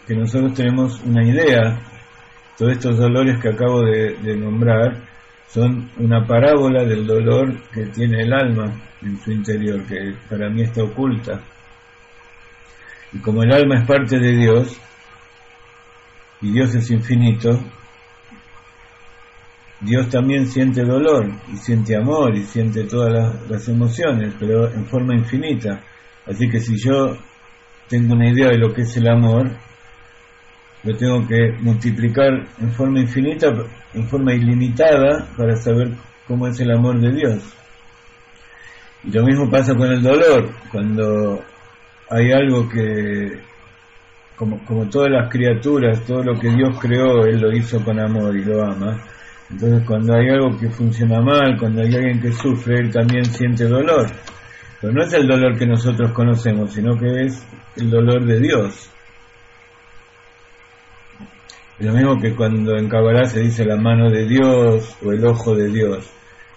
que nosotros tenemos una idea. Todos estos dolores que acabo de nombrar son una parábola del dolor que tiene el alma en su interior, que para mí está oculta. Y como el alma es parte de Dios, y Dios es infinito, Dios también siente dolor, y siente amor, y siente todas las emociones, pero en forma infinita. Así que si yo tengo una idea de lo que es el amor, lo tengo que multiplicar en forma infinita, en forma ilimitada, para saber cómo es el amor de Dios. Y lo mismo pasa con el dolor, cuando hay algo que, como todas las criaturas, todo lo que Dios creó, Él lo hizo con amor y lo ama. Entonces cuando hay algo que funciona mal, cuando hay alguien que sufre, Él también siente dolor. Pero no es el dolor que nosotros conocemos, sino que es el dolor de Dios. Es lo mismo que cuando en Kabbalah se dice la mano de Dios o el ojo de Dios.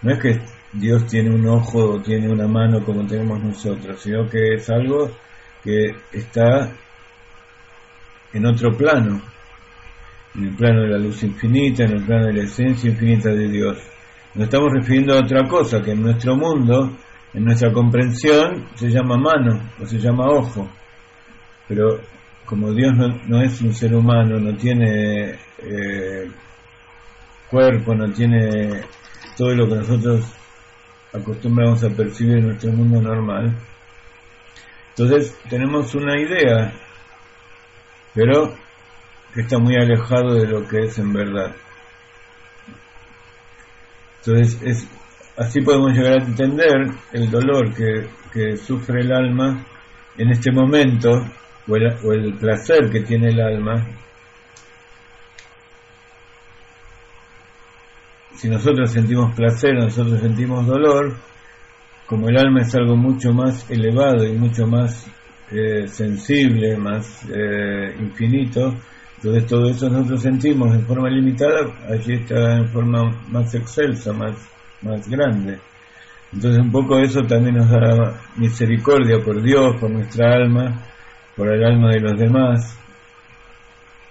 No es que Dios tiene un ojo o tiene una mano como tenemos nosotros, sino que es algo que está en otro plano, en el plano de la luz infinita, en el plano de la esencia infinita de Dios. Nos estamos refiriendo a otra cosa, que en nuestro mundo, en nuestra comprensión, se llama mano o se llama ojo. Pero como Dios no es un ser humano, no tiene cuerpo, no tiene todo lo que nosotros acostumbramos a percibir en nuestro mundo normal, entonces tenemos una idea, pero que está muy alejado de lo que es en verdad. Entonces así podemos llegar a entender el dolor que sufre el alma en este momento, o el placer que tiene el alma. Si nosotros sentimos placer, nosotros sentimos dolor, como el alma es algo mucho más elevado y mucho más sensible, más infinito, entonces todo eso nosotros sentimos en forma limitada, allí está en forma más excelsa, más grande. Entonces un poco eso también nos da misericordia por Dios, por nuestra alma, por el alma de los demás,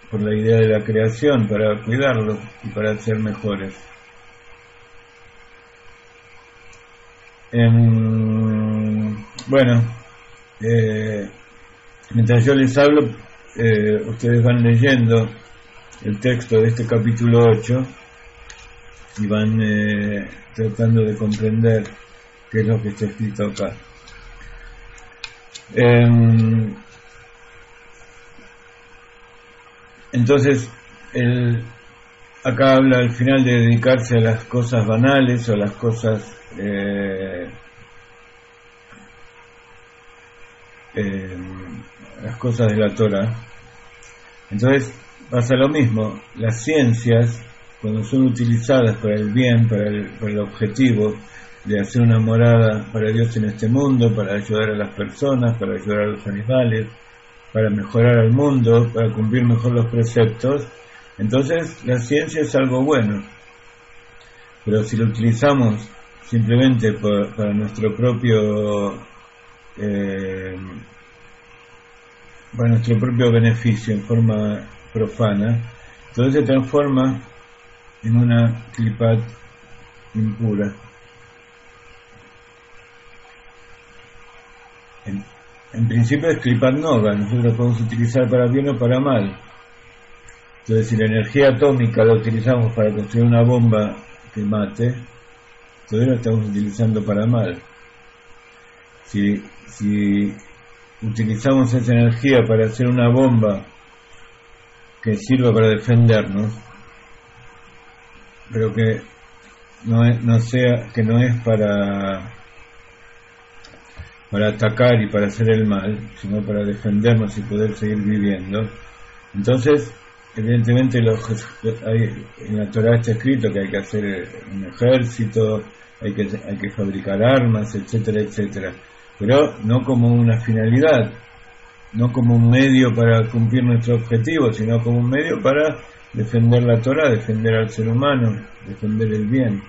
por la idea de la creación, para cuidarlos y para ser mejores. Mientras yo les hablo, ustedes van leyendo el texto de este capítulo 8 y van tratando de comprender qué es lo que está escrito acá. Entonces, acá habla al final de dedicarse a las cosas banales o a las cosas de la Torah. Entonces pasa lo mismo, las ciencias, cuando son utilizadas para el bien, para el objetivo de hacer una morada para Dios en este mundo, para ayudar a las personas, para ayudar a los animales, para mejorar al mundo, para cumplir mejor los preceptos, entonces la ciencia es algo bueno. Pero si lo utilizamos simplemente para nuestro propio beneficio en forma profana, entonces se transforma en una klipat impura. En principio es klipat noga, nosotros lo podemos utilizar para bien o para mal. Entonces si la energía atómica la utilizamos para construir una bomba que mate, entonces la estamos utilizando para mal. Si utilizamos esa energía para hacer una bomba que sirva para defendernos, pero que no es para atacar y para hacer el mal, sino para defendernos y poder seguir viviendo, entonces evidentemente en la Torah está escrito que hay que hacer un ejército, hay que fabricar armas, etcétera, etcétera, pero no como una finalidad, no como un medio para cumplir nuestro objetivo, sino como un medio para defender la Torah, defender al ser humano, defender el bien.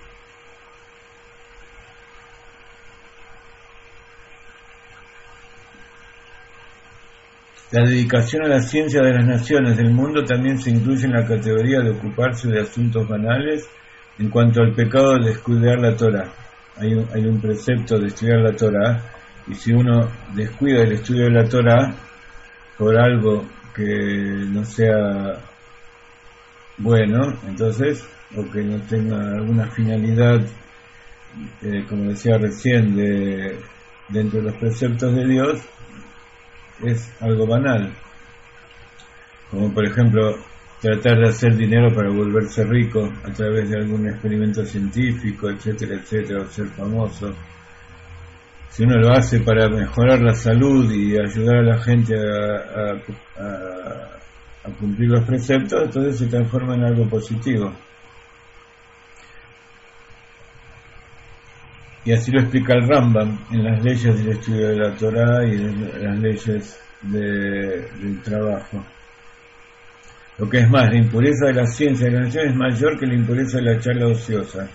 La dedicación a la ciencia de las naciones del mundo también se incluye en la categoría de ocuparse de asuntos banales en cuanto al pecado de descuidar la Torah. Hay un precepto de estudiar la Torah, y si uno descuida el estudio de la Torah por algo que no sea bueno, entonces, o que no tenga alguna finalidad, como decía recién, dentro de los preceptos de Dios, es algo banal. como por ejemplo tratar de hacer dinero para volverse rico a través de algún experimento científico, etcétera, etcétera, o ser famoso. Si uno lo hace para mejorar la salud y ayudar a la gente a cumplir los preceptos, entonces se transforma en algo positivo. Y así lo explica el Rambam en las leyes del estudio de la Torá y en las leyes del trabajo. Lo que es más, la impureza de la ciencia de la nación es mayor que la impureza de la charla ociosa,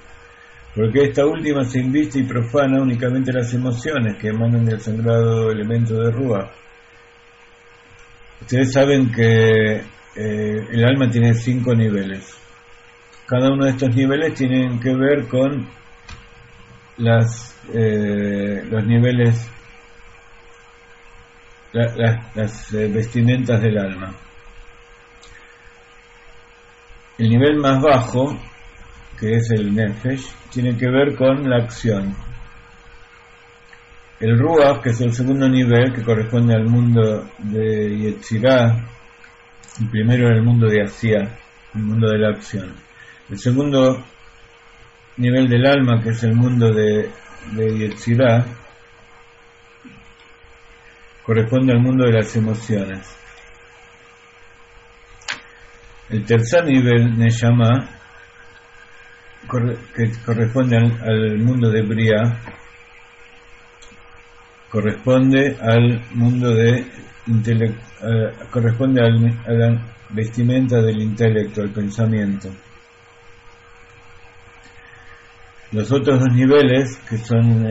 porque esta última se inviste y profana únicamente las emociones que emanan del sagrado elemento de Ruach. Ustedes saben que el alma tiene 5 niveles. Cada uno de estos niveles tienen que ver con los niveles, las vestimentas del alma. El nivel más bajo, que es el Nefesh, tiene que ver con la acción. El Ruach, que es el segundo nivel, que corresponde al mundo de Yetzirah, el primero era el mundo de Asiyah, el mundo de la acción. El segundo nivel del alma, que es el mundo de Yetzirah, corresponde al mundo de las emociones. El tercer nivel, Neshama, que corresponde al mundo de Briah, corresponde al mundo corresponde a la vestimenta del intelecto, al pensamiento. Los otros 2 niveles, que son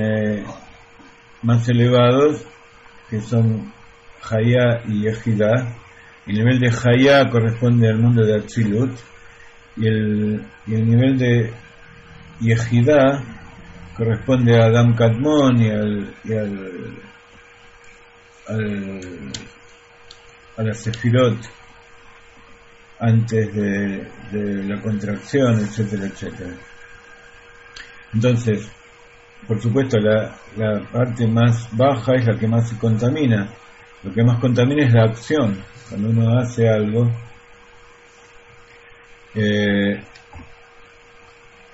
más elevados, que son Hayá y Yehidá. El nivel de Hayá corresponde al mundo de Atzilut, y el nivel de Yehidá corresponde a Adam Kadmon y a la Sefirot antes de la contracción, etcétera, etcétera. Entonces, por supuesto, la parte más baja es la que más se contamina. Lo que más contamina es la acción. Cuando uno hace algo,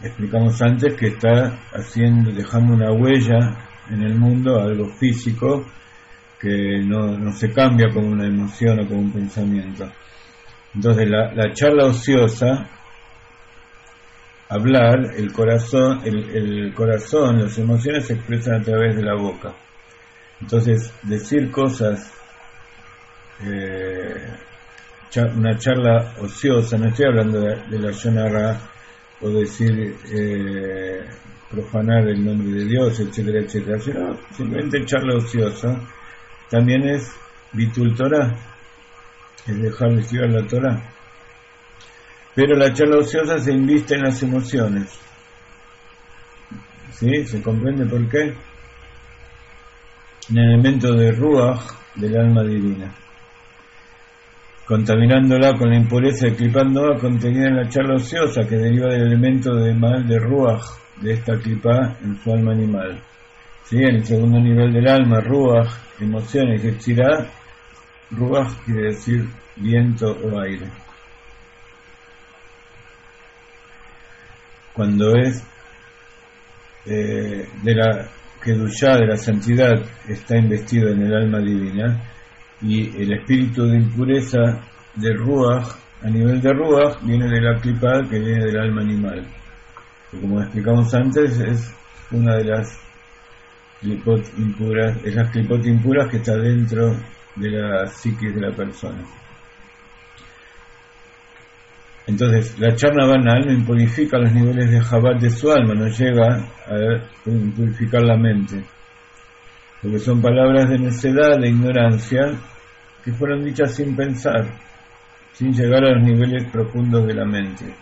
explicamos antes que está dejando una huella en el mundo, algo físico, que no se cambia como una emoción o como un pensamiento. Entonces la charla ociosa, hablar, el corazón, las emociones se expresan a través de la boca. Entonces decir cosas, una charla ociosa, no estoy hablando de la Yonara o decir profanar el nombre de Dios, etcétera, etcétera, sino simplemente charla ociosa, también es Bitul Torah, es dejar de estudiar la Torah. Pero la charla ociosa se inviste en las emociones. ¿Sí? ¿Se comprende por qué? En el elemento de Ruach del alma divina, contaminándola con la impureza de Klipat Nova contenida en la charla ociosa, que deriva del elemento de mal de Ruach de esta Klipá en su alma animal. ¿Sí? En el segundo nivel del alma, Ruach, emociones, Yetzirah, Ruach quiere decir viento o aire. Cuando es de la Kedushá, de la santidad, está investido en el alma divina, y el espíritu de impureza de Ruach, a nivel de Ruach, viene de la Klipá, que viene del alma animal, que, como explicamos antes, es una de las Klipot impuras, es las Klipot impuras que está dentro de la psiquis de la persona. Entonces, la charla banal no impurifica los niveles de Jabat de su alma, no llega a impurificar la mente, porque son palabras de necedad, de ignorancia, que fueron dichas sin pensar, sin llegar a los niveles profundos de la mente.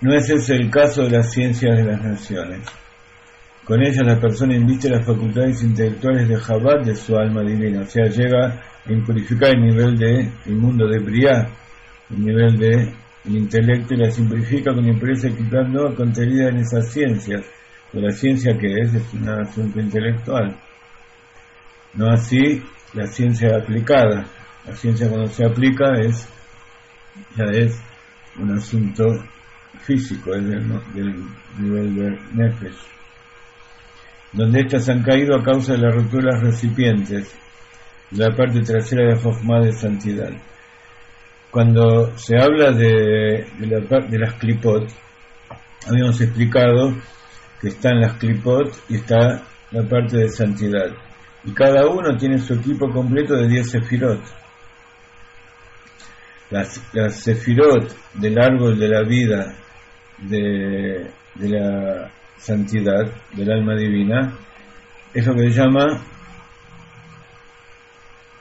No es ese el caso de las ciencias de las naciones. Con ellas la persona inviste las facultades intelectuales de Jabat de su alma divina, o sea, llega a impurificar el nivel del mundo de Briah, el nivel del intelecto, y las impurifica con impureza equilibrando contenida en esas ciencias. Pero la ciencia que es un asunto intelectual. No así la ciencia aplicada. La ciencia cuando se aplica ya es un asunto físico, es del nivel de Nefesh, donde éstas han caído a causa de la ruptura de las recipientes, de la parte trasera de Jochma de santidad. Cuando se habla de las klipot, habíamos explicado que están las klipot y está la parte de santidad, y cada uno tiene su equipo completo de 10 sefirot. Las sefirot del árbol de la vida de la santidad, del alma divina, es lo que se llama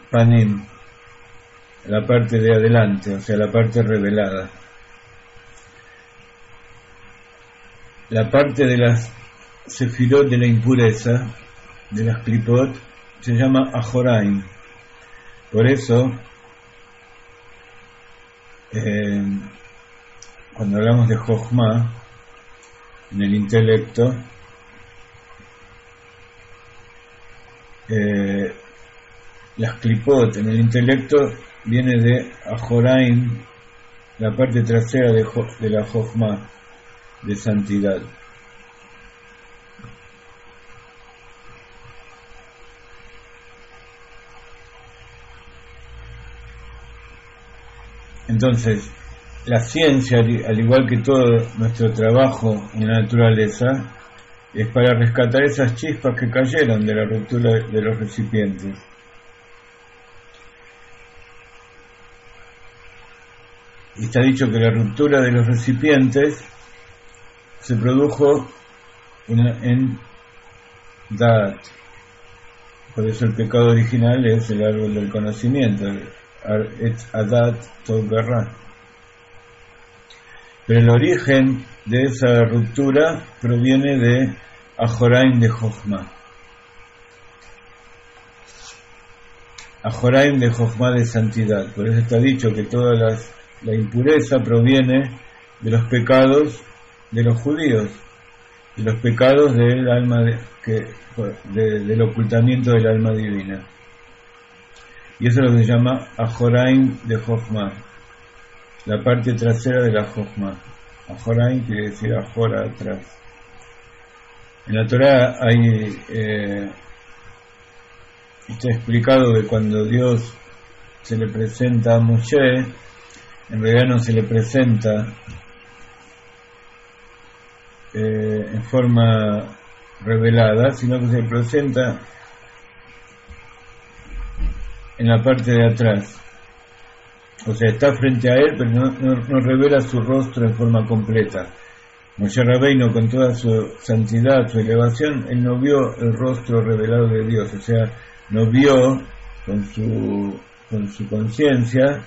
panim, la parte de adelante, o sea, la parte revelada. La parte de las sefirot de la impureza, de las klipot, se llama ajoraim. Por eso, cuando hablamos de Jochma, en el intelecto, las klipot en el intelecto viene de ajoraim, la parte trasera de la Jochma, de santidad. Entonces, la ciencia, al igual que todo nuestro trabajo en la naturaleza, es para rescatar esas chispas que cayeron de la ruptura de los recipientes. Y está dicho que la ruptura de los recipientes se produjo en Da'at. Por eso el pecado original es el árbol del conocimiento, Adat Tov Garra. Pero el origen de esa ruptura proviene de Ajoraim de Jochma. Ajoraim de Jochma de santidad. Por eso está dicho que toda la impureza proviene de los pecados de los judíos, de los pecados del alma del ocultamiento del alma divina. Y eso es lo que se llama Ajoraim de Jochma, la parte trasera de la Jochma. Ajoraim quiere decir Ajora, atrás. En la Torah está explicado que cuando Dios se le presenta a Moshe, en realidad no se le presenta en forma revelada, sino que se le presenta en la parte de atrás. O sea, está frente a él, pero no revela su rostro en forma completa. Moshe Rabbeinu, con toda su santidad, su elevación, él no vio el rostro revelado de Dios, o sea, no vio con su conciencia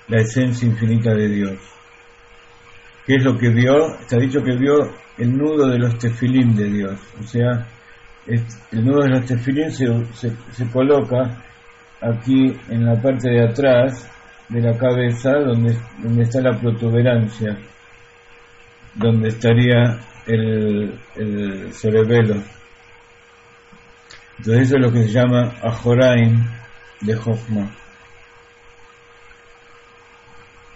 la esencia infinita de Dios. ¿Qué es lo que vio? Está dicho que vio el nudo de los tefilim de Dios, o sea, el nudo de los tefilim se coloca aquí en la parte de atrás de la cabeza, donde está la protuberancia, donde estaría el cerebelo. Entonces eso es lo que se llama Ajoraim de Jochma.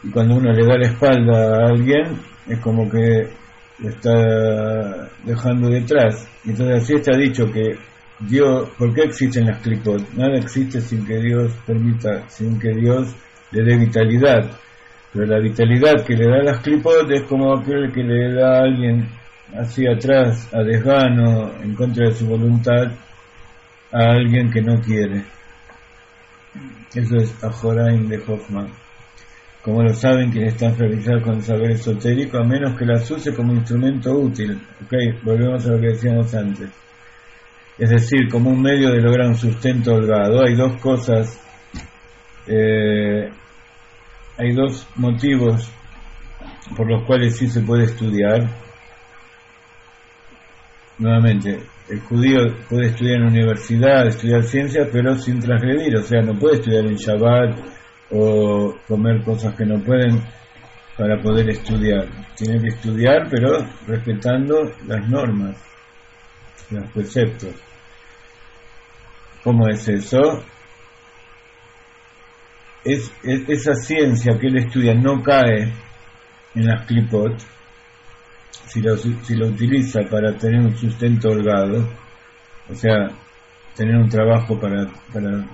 Y cuando uno le da la espalda a alguien, es como que lo está dejando detrás. Entonces así está dicho que Dios, ¿por qué existen las klipot? Nada existe sin que Dios permita, sin que Dios le dé vitalidad. Pero la vitalidad que le da las klipot es como aquel que le da a alguien así atrás, a desgano, en contra de su voluntad, a alguien que no quiere. Eso es Ajoraim de Jochma. Como lo saben quienes están familiarizados con el saber esotérico, a menos que las use como instrumento útil. Volvemos a lo que decíamos antes. Es decir, como un medio de lograr un sustento holgado. Hay dos cosas, hay dos motivos por los cuales sí se puede estudiar. Nuevamente, el judío puede estudiar en la universidad, estudiar ciencias, pero sin transgredir. O sea, no puede estudiar en Shabbat o comer cosas que no pueden para poder estudiar. Tiene que estudiar, pero respetando las normas, los preceptos. ¿Cómo es eso? esa ciencia que él estudia no cae en las klipot, si lo utiliza para tener un sustento holgado, o sea, tener un trabajo para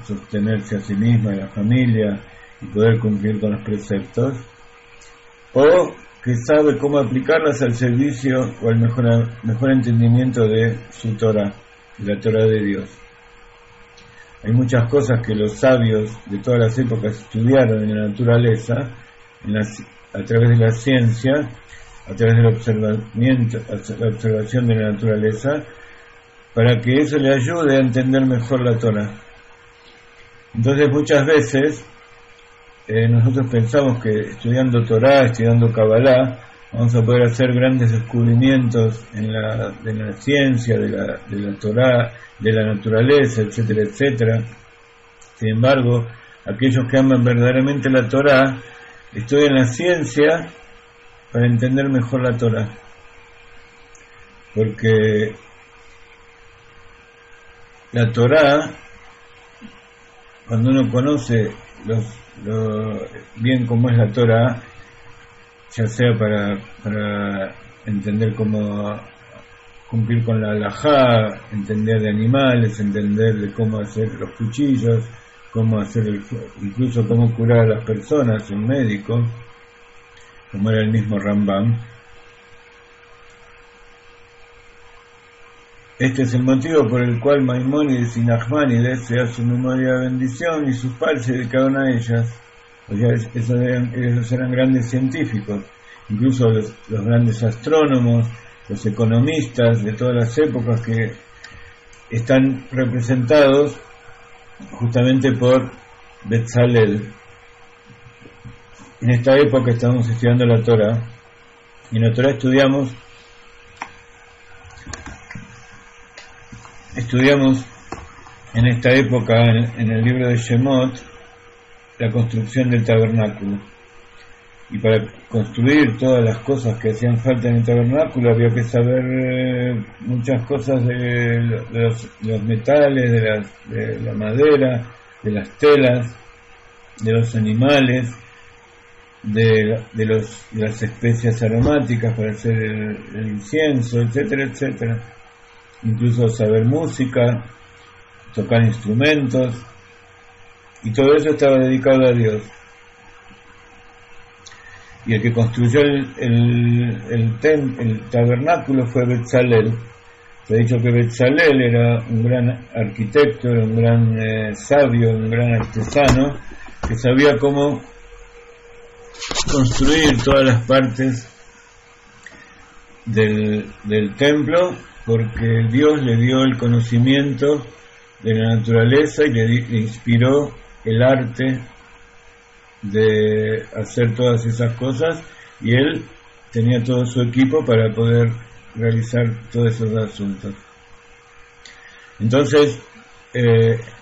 sostenerse a sí misma y a la familia y poder cumplir con los preceptos, o que sabe cómo aplicarlas al servicio o al mejor entendimiento de su Torah, de la Torah de Dios. Hay muchas cosas que los sabios de todas las épocas estudiaron en la naturaleza, a través de la ciencia, a través del la observación de la naturaleza, para que eso le ayude a entender mejor la Torah. Entonces muchas veces nosotros pensamos que estudiando Torah, estudiando Kabbalah, vamos a poder hacer grandes descubrimientos de la ciencia, de la Torah, de la naturaleza, etcétera, etcétera. Sin embargo, aquellos que aman verdaderamente la Torah estudian la ciencia para entender mejor la Torah, porque la Torah, cuando uno conoce bien cómo es la Torah, ya sea para entender cómo cumplir con la halajá, entender de animales, entender de cómo hacer los cuchillos, cómo hacer incluso cómo curar a las personas, un médico, como era el mismo Rambam. Este es el motivo por el cual Maimónides y Nachmanides se hace memoria de bendición y sus padres se dedicaron a ellas. O sea, esos eran grandes científicos, incluso los grandes astrónomos, los economistas de todas las épocas que están representados justamente por Betzalel. En esta época estamos estudiando la Torah, y en la Torah estudiamos en esta época, en el libro de Shemot, la construcción del tabernáculo. Y para construir todas las cosas que hacían falta en el tabernáculo había que saber muchas cosas de los metales, de la madera, de las telas, de los animales, de las especias aromáticas para hacer el incienso, etcétera, etcétera. Incluso saber música, tocar instrumentos, y todo eso estaba dedicado a Dios. Y el que construyó el tabernáculo fue Betzalel. Se ha dicho que Betzalel era un gran arquitecto, era un gran sabio, un gran artesano, que sabía cómo construir todas las partes del templo, porque Dios le dio el conocimiento de la naturaleza y le inspiró el arte de hacer todas esas cosas, y él tenía todo su equipo para poder realizar todos esos asuntos. Entonces,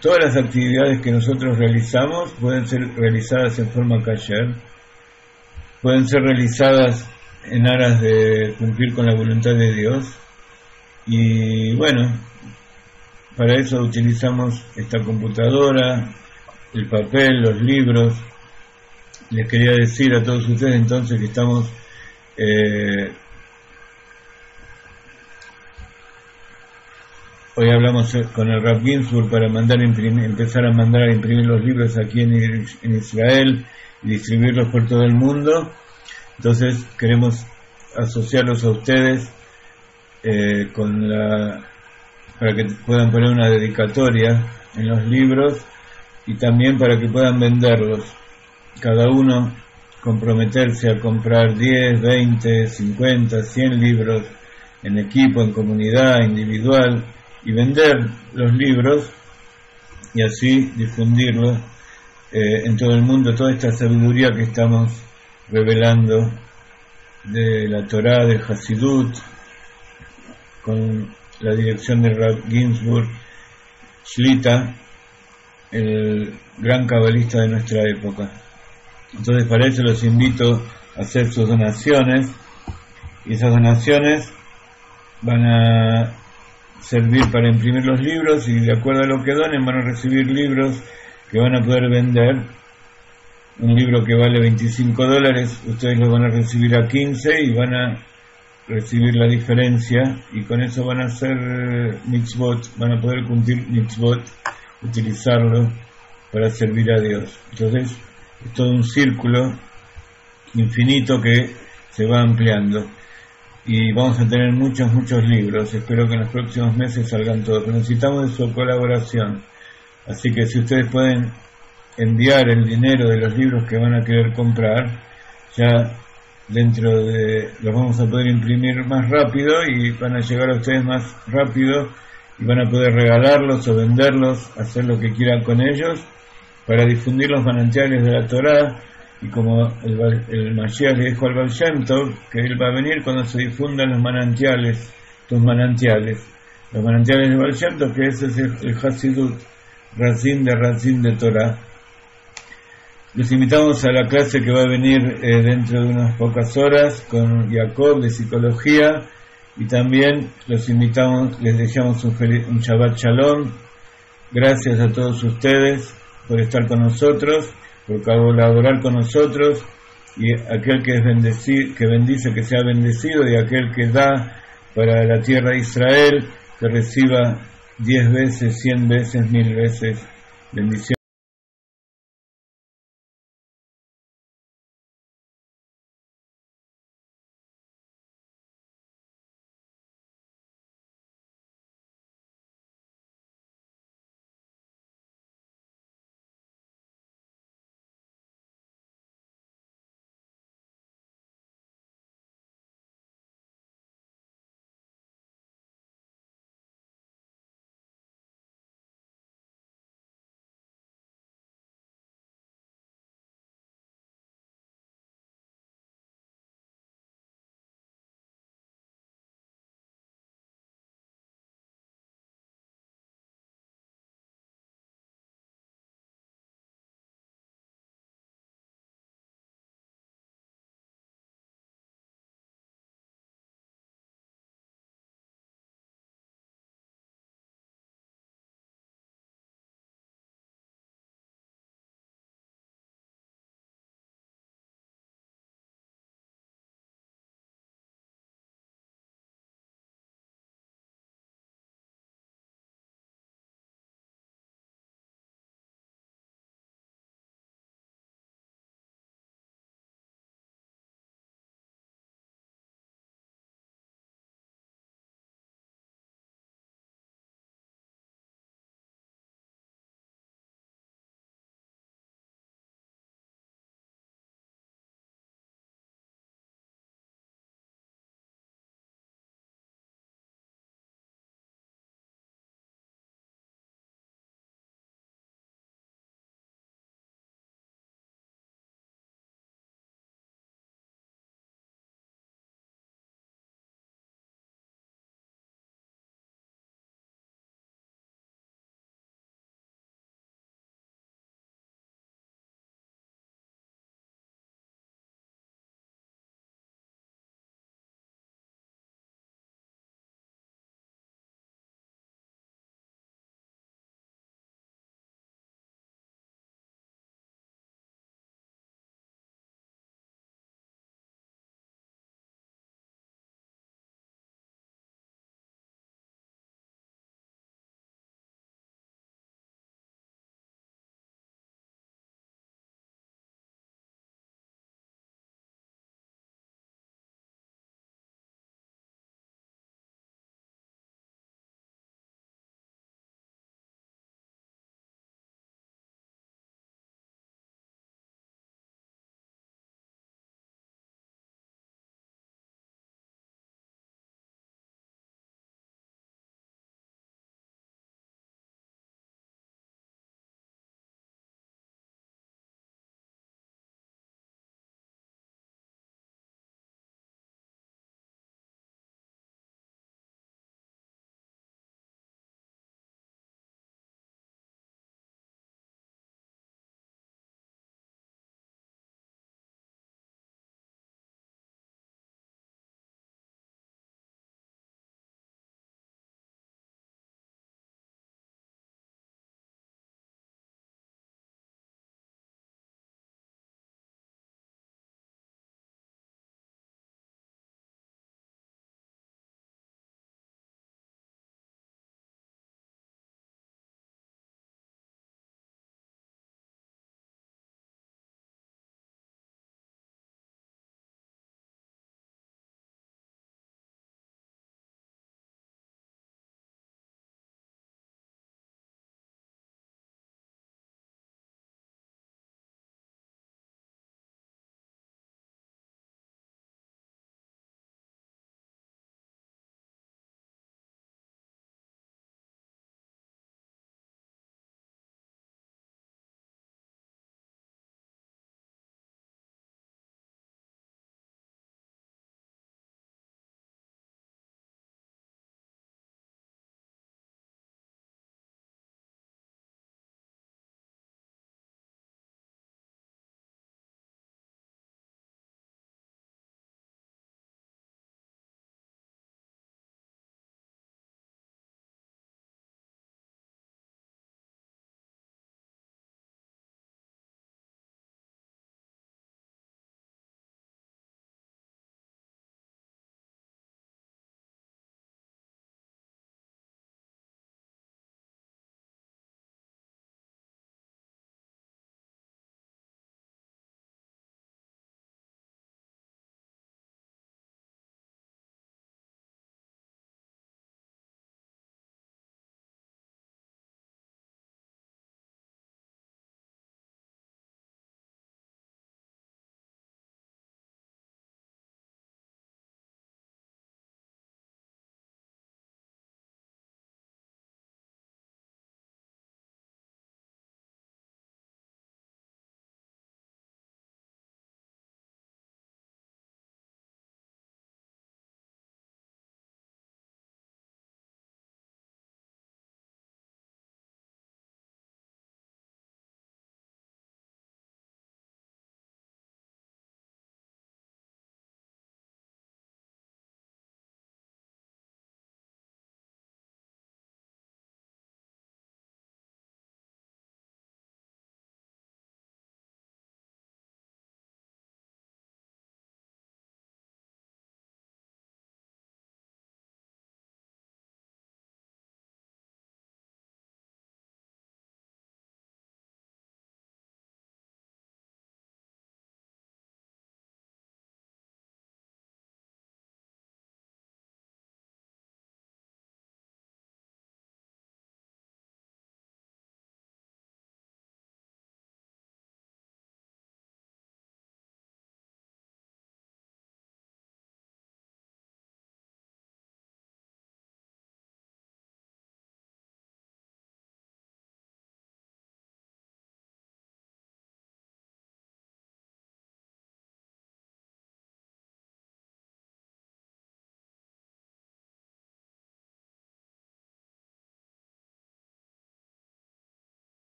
todas las actividades que nosotros realizamos pueden ser realizadas en forma kasher, pueden ser realizadas en aras de cumplir con la voluntad de Dios, y bueno, para eso utilizamos esta computadora, el papel, los libros. Les quería decir a todos ustedes entonces que estamos hoy hablamos con el Rav Ginsburg para empezar a mandar a imprimir los libros aquí en Israel y distribuirlos por todo el mundo. Entonces queremos asociarlos a ustedes para que puedan poner una dedicatoria en los libros, y también para que puedan venderlos. Cada uno comprometerse a comprar 10, 20, 50, 100 libros en equipo, en comunidad, individual, y vender los libros y así difundirlos en todo el mundo, toda esta sabiduría que estamos revelando de la Torah, del Hasidut, con la dirección de Rav Ginsburg Shlita, el gran cabalista de nuestra época. Entonces, para eso los invito a hacer sus donaciones, y esas donaciones van a servir para imprimir los libros, y de acuerdo a lo que donen van a recibir libros que van a poder vender un libro que vale $25, ustedes lo van a recibir a 15 y van a recibir la diferencia, y con eso van a hacer mitzvot, van a poder cumplir mitzvot, utilizarlo para servir a Dios. Entonces es todo un círculo infinito que se va ampliando, y vamos a tener muchos libros. Espero que en los próximos meses salgan todos, pero necesitamos de su colaboración. Así que si ustedes pueden enviar el dinero de los libros que van a querer comprar, ya dentro de los vamos a poder imprimir más rápido y van a llegar a ustedes más rápido, y van a poder regalarlos o venderlos, hacer lo que quieran con ellos para difundir los manantiales de la Torá. Y como el Mashiach le dijo al Baal Shem Tov, que él va a venir cuando se difundan los manantiales de Baal Shem Tov, que ese es el Hasidut, Razin de Torá. Los invitamos a la clase que va a venir dentro de unas pocas horas con Jacob de psicología, y también los invitamos, les deseamos un Shabbat Shalom. Gracias a todos ustedes por estar con nosotros, por colaborar con nosotros, y aquel que es que bendice, que sea bendecido, y aquel que da para la tierra de Israel, que reciba 10 veces, 100 veces, 1000 veces bendición.